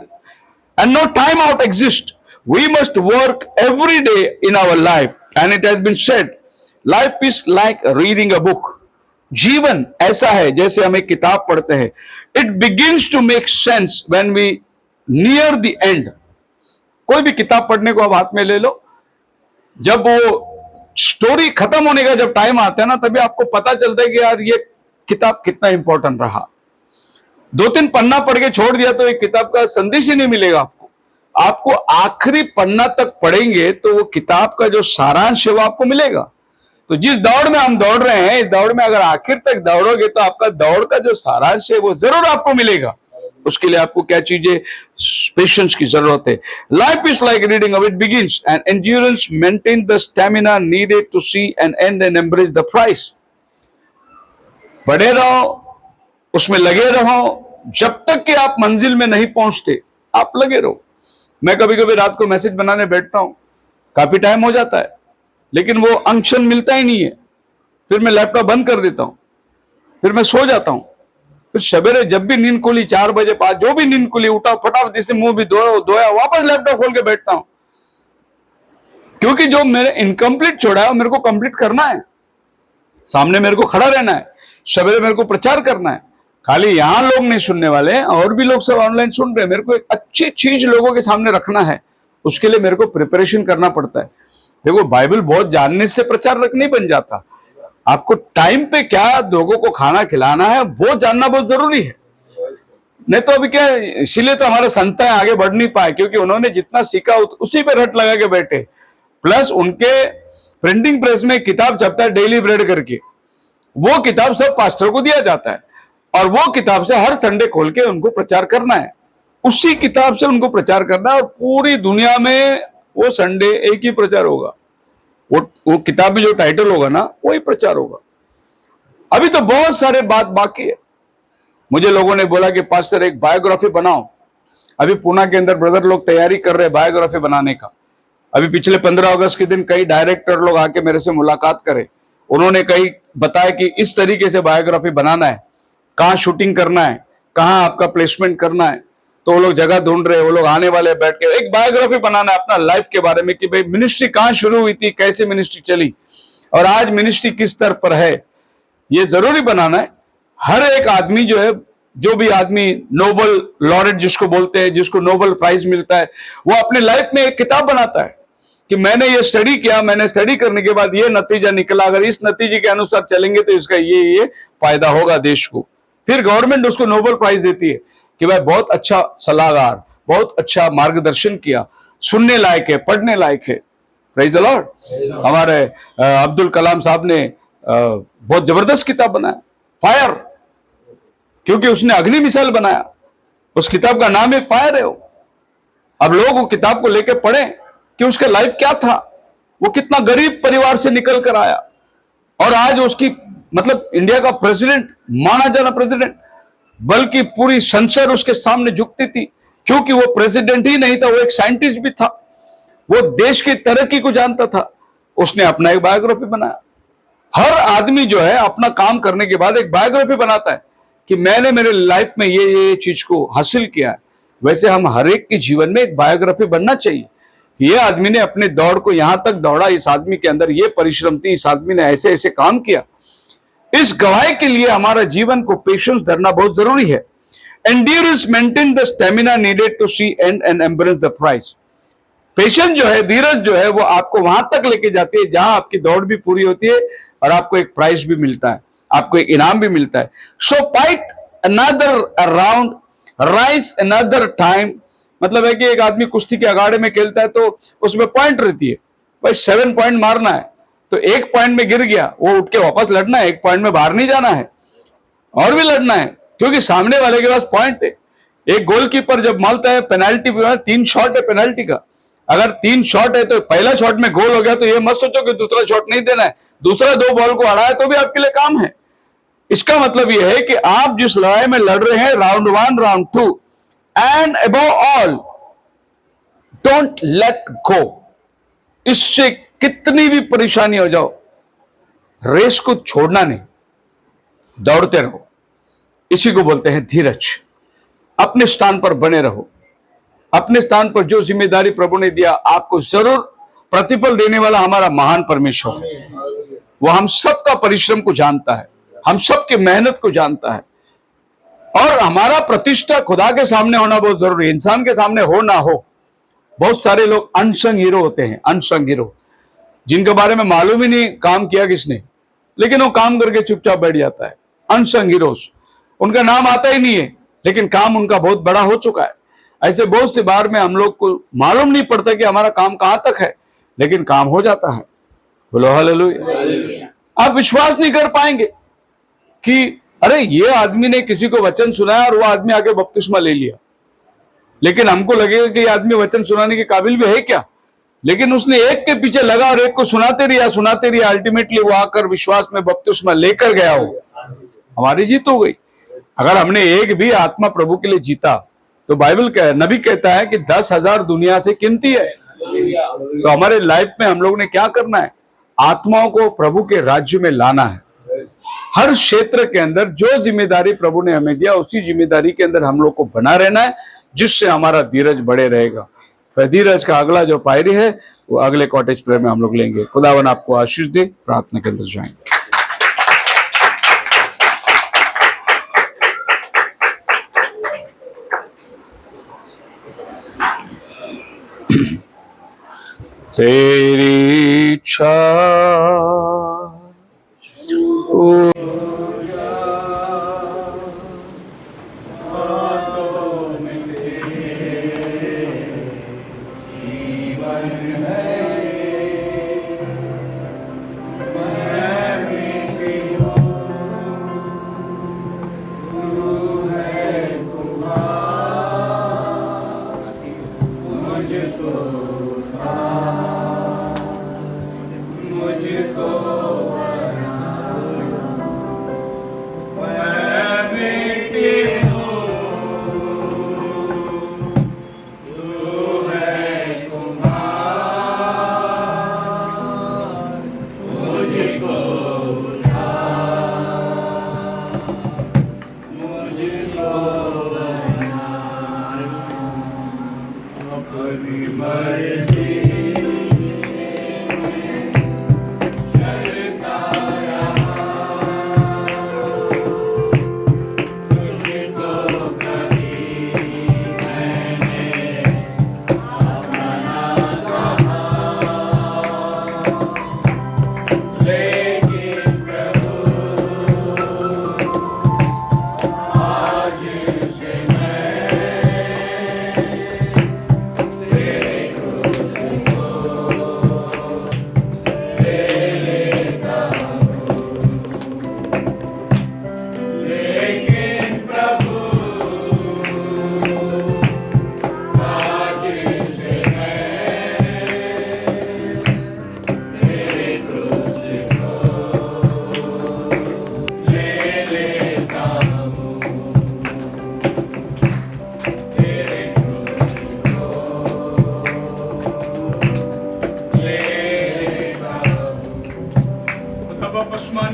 and no time out exist. We must work every day in our life, and it has been said, life is like reading a book. जीवन ऐसा है जैसे हम एक किताब पढ़ते हैं। It begins to make sense when we near the end. कोई भी किताब पढ़ने को आप हाथ में ले लो, जब वो स्टोरी खत्म होने का जब टाइम आता है ना, तभी आपको पता चलता है कि यार ये किताब कितना इंपॉर्टेंट रहा। 2-3 पन्ना पढ़ के छोड़ दिया तो एक किताब का संदेश ही नहीं मिलेगा आपको। आपको आखिरी पन्ना तक पढ़ेंगे तो वो किताब का जो सारांश है वो आपको मिलेगा। तो जिस दौड़ में हम दौड़ रहे हैं, इस दौड़ में अगर आखिर तक दौड़ोगे तो आपका दौड़ का जो सारांश है वो जरूर आपको मिलेगा। उसके लिए आपको क्या चीजें, पेशेंस की जरूरत है। Life is like reading, it begins and endurance maintain the stamina needed to see an end and embrace the prize. पढ़े रहो, उसमें लगे रहो, जब तक कि आप मंजिल में नहीं पहुंचते आप लगे रहो। मैं कभी कभी रात को मैसेज बनाने बैठता हूं, काफी टाइम हो जाता है, लेकिन वो अंशन मिलता ही नहीं है। फिर मैं लैपटॉप बंद कर देता हूं, फिर मैं सो जाता हूं। फिर सवेरे जब भी नींद खुली, 4 बजे 5 जो भी नींद खुली, उठा फटाफट जिससे मुंह भी धोया, वापस लैपटॉप खोल के बैठता हूं, क्योंकि जो मैंने इनकम्प्लीट छोड़ा है वो मेरे को कंप्लीट करना है। सामने मेरे को खड़ा रहना है, सवेरे मेरे को प्रचार करना है। खाली यहां लोग नहीं सुनने वाले हैं, और भी लोग सब ऑनलाइन सुन रहे हैं। मेरे को एक अच्छी चीज लोगों के सामने रखना है, उसके लिए मेरे को प्रिपरेशन करना पड़ता है। देखो बाइबल बहुत जानने से प्रचार रख नहीं बन जाता। आपको टाइम पे क्या लोगों को खाना खिलाना है वो जानना बहुत जरूरी है। नहीं तो अभी क्या, इसीलिए तो हमारे संताएं आगे बढ़ नहीं पाए, क्योंकि उन्होंने जितना सीखा उसी पे रट लगा के बैठे। प्लस उनके प्रिंटिंग प्रेस में किताब छपता है डेली ब्रेड करके, वो किताब सब पास्टर को दिया जाता है और वो किताब से हर संडे खोल के उनको प्रचार करना है। उसी किताब से उनको प्रचार करना है और पूरी दुनिया में वो संडे एक ही प्रचार होगा। वो किताब में जो टाइटल होगा ना वही प्रचार होगा। अभी तो बहुत सारे बात बाकी है। मुझे लोगों ने बोला कि पास्टर एक बायोग्राफी बनाओ। अभी पुणे के अंदर ब्रदर लोग तैयारी कर रहे हैं बायोग्राफी बनाने का। अभी पिछले 15 अगस्त के दिन कई डायरेक्टर लोग आके मेरे से मुलाकात करे। उन्होंने कई बताया कि इस तरीके से बायोग्राफी बनाना है, कहाँ शूटिंग करना है, कहाँ आपका प्लेसमेंट करना है। तो वो लोग जगह ढूंढ रहे हैं, वो लोग आने वाले बैठ के एक बायोग्राफी बनाना है अपना लाइफ के बारे में, कि भाई मिनिस्ट्री कहाँ शुरू हुई थी, कैसे मिनिस्ट्री चली और आज मिनिस्ट्री किस स्तर पर है, ये जरूरी बनाना है। हर एक आदमी जो है, जो भी आदमी नोबल लॉरेट जिसको बोलते हैं, जिसको नोबल प्राइज मिलता है, वो अपने लाइफ में एक किताब बनाता है कि मैंने ये स्टडी किया, मैंने स्टडी करने के बाद ये नतीजा निकला, अगर इस नतीजे के अनुसार चलेंगे तो इसका ये फायदा होगा देश को। फिर गवर्नमेंट उसको नोबल प्राइज देती है कि भाई बहुत अच्छा सलाहकार, बहुत अच्छा मार्गदर्शन किया, सुनने लायक है, पढ़ने लायक है। Praise the Lord. हमारे अब्दुल कलाम साहब ने बहुत जबरदस्त किताब बनाया, फायर, क्योंकि उसने अग्नि मिसाइल बनाया। उस किताब का नाम ही पा रहे हो। अब लोग वो किताब को लेकर पढ़ें कि उसका लाइफ क्या था, वो कितना गरीब परिवार से निकल कर आया और आज उसकी मतलब इंडिया का प्रेसिडेंट, माना जाना प्रेसिडेंट, बल्कि पूरी संसद उसके सामने झुकती थी, क्योंकि वो प्रेसिडेंट ही नहीं था, वो एक साइंटिस्ट भी था, वो देश की तरक्की को जानता था। उसने अपना एक बायोग्राफी बनाया। हर आदमी जो है अपना काम करने के बाद एक बायोग्राफी बनाता है कि मैंने मेरे लाइफ में ये चीज को हासिल किया है। वैसे हम हर एक के जीवन में एक बायोग्राफी बनना चाहिए कि ये आदमी ने अपने दौड़ को यहां तक दौड़ा, इस आदमी के अंदर ये परिश्रम थी, इस आदमी ने ऐसे ऐसे काम किया। इस गवाही के लिए हमारा जीवन को पेशेंस धरना बहुत जरूरी है। Endurance maintain the stamina needed to see end embrace the prize. Patience जो है, धीरज जो है, वो आपको वहां तक लेके जाती है जहां आपकी दौड़ भी पूरी होती है और आपको एक प्राइज भी मिलता है, आपको एक इनाम भी मिलता है। So fight another round, rise another time. मतलब है कि एक आदमी कुश्ती के अखाड़े में खेलता है तो उसमें पॉइंट रहती है, भाई 7 पॉइंट मारना है, तो 1 पॉइंट में गिर गया, वो उठ के वापस लड़ना है, 1 पॉइंट में बाहर नहीं जाना है और भी लड़ना है, क्योंकि सामने वाले के पास पॉइंट है। एक गोलकीपर जब मारता है पेनल्टी, 3 शॉट है पेनल्टी का, अगर 3 शॉट है तो पहला शॉट में गोल हो गया तो ये मत सोचो कि दूसरा शॉट नहीं देना है, दूसरा 2 बॉल को हराए तो भी आपके लिए काम है। इसका मतलब यह है कि आप जिस लड़ाई में लड़ रहे हैं, round 1, round 2, and above all don't let go. इससे कितनी भी परेशानी हो जाओ, रेस को छोड़ना नहीं, दौड़ते रहो। इसी को बोलते हैं धीरज। अपने स्थान पर बने रहो। अपने स्थान पर जो जिम्मेदारी प्रभु ने दिया, आपको जरूर प्रतिफल देने वाला हमारा महान परमेश्वर है। वो हम सबका परिश्रम को जानता है, हम सबकी मेहनत को जानता है, और हमारा प्रतिष्ठा खुदा के सामने होना बहुत जरूरी है, इंसान के सामने हो ना हो। बहुत सारे लोग अनसंग हीरो होते हैं, अनसंग हीरो, जिनके बारे में मालूम ही नहीं काम किया किसने, लेकिन वो काम करके चुपचाप बैठ जाता है। अनसंग हीरोज, उनका नाम आता ही नहीं है, लेकिन काम उनका बहुत बड़ा हो चुका है। ऐसे बहुत से बार में हम लोग को मालूम नहीं पड़ता कि हमारा काम कहां तक है, लेकिन काम हो जाता है। बोलो हालेलुया। आप विश्वास नहीं कर पाएंगे कि अरे ये आदमी ने किसी को वचन सुनाया और वो आदमी आके बपतिस्मा ले लिया, लेकिन हमको लगेगा कि ये आदमी वचन सुनाने के काबिल भी है क्या, लेकिन उसने एक के पीछे लगा और एक को सुनाते रहा, अल्टीमेटली वो आकर विश्वास में बपतिस्मा लेकर गया हो, हमारी जीत हो गई। अगर हमने एक भी आत्मा प्रभु के लिए जीता तो बाइबल नबी कहता है कि 10,000 दुनिया से कीमती है। तो हमारे लाइफ में हम लोग ने क्या करना है? आत्माओं को प्रभु के राज्य में लाना है। हर क्षेत्र के अंदर जो जिम्मेदारी प्रभु ने हमें दिया, उसी जिम्मेदारी के अंदर हम लोग को बना रहना है, जिससे हमारा धीरज बढ़े रहेगा। फिर धीरज का अगला जो पायरी है वो अगले कॉटेज प्रेयर में हम लोग लेंगे। खुदावन आपको आशीष दे। प्रार्थना के अंदर जाएंगे। तेरी इच्छा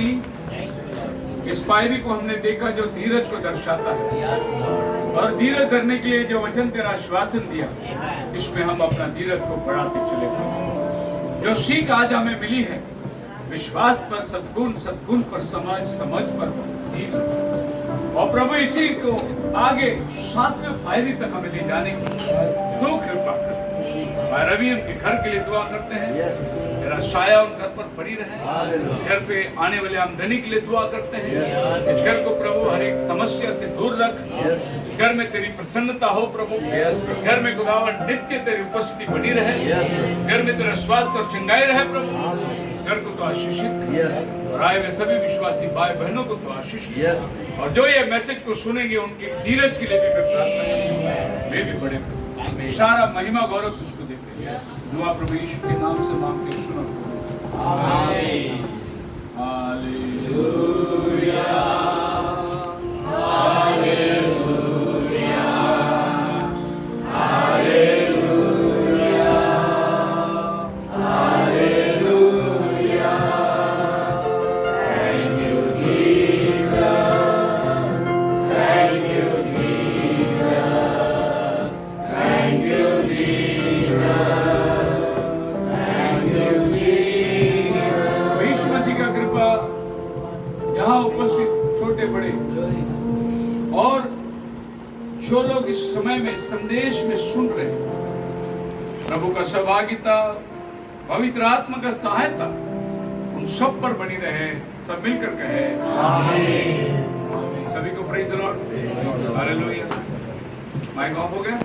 बनी। इस पायरी को हमने देखा जो धीरज को दर्शाता है, और धीरज धरने के लिए जो वचन तेरा आश्वासन दिया, इसमें हम अपना धीरज को बढ़ाते चले प्रभु। जो सीख आज हमें मिली है, विश्वास पर सद्गुण, सद्गुण पर समझ, समझ पर धीरज, और प्रभु इसी को आगे 7वें पायरी तक हमें ले जाने की दो कृपा कर। भाई रवि उनके घर के लिए दुआ करते हैं, तेरा साया उन घर पर पड़ी रहे। इस घर पे आने वाले आमदनी के लिए दुआ करते हैं। इस घर को प्रभु हर एक समस्या से दूर रख। इस घर में तेरी प्रसन्नता हो प्रभु। इस घर में खुदावन नित्य तेरी उपस्थिति बनी रहे। इस घर में तेरा स्वास्थ्य और चंगाई रहे प्रभु। इस घर को तो आशीषित कर, और आए हुए सभी विश्वासी भाई बहनों को तो आशीषित कर, और जो ये मैसेज को सुनेंगे उनके धीरज के लिए भी मैं प्रार्थना करती हूँ, वे भी बड़े सारा महिमा गौरव तुझको देते हैं। दुआ प्रभु यीशु के नाम से मांग के सुनो। आमीन। Hallelujah, hallelujah, hallelujah, hallelujah. Thank you Jesus, thank you Jesus, thank you Jesus, thank you Jesus. यीशु मसीह का कृपा यहाँ उपस्थित छोटे बड़े और जो लोग इस समय में संदेश में सुन रहे हैं, प्रभु का सहभागिता, पवित्र आत्मा का सहायता उन सब पर बनी रहे। सब मिलकर कहे आमीन। सभी को praise the lord. Hallelujah. Mike off हो गया।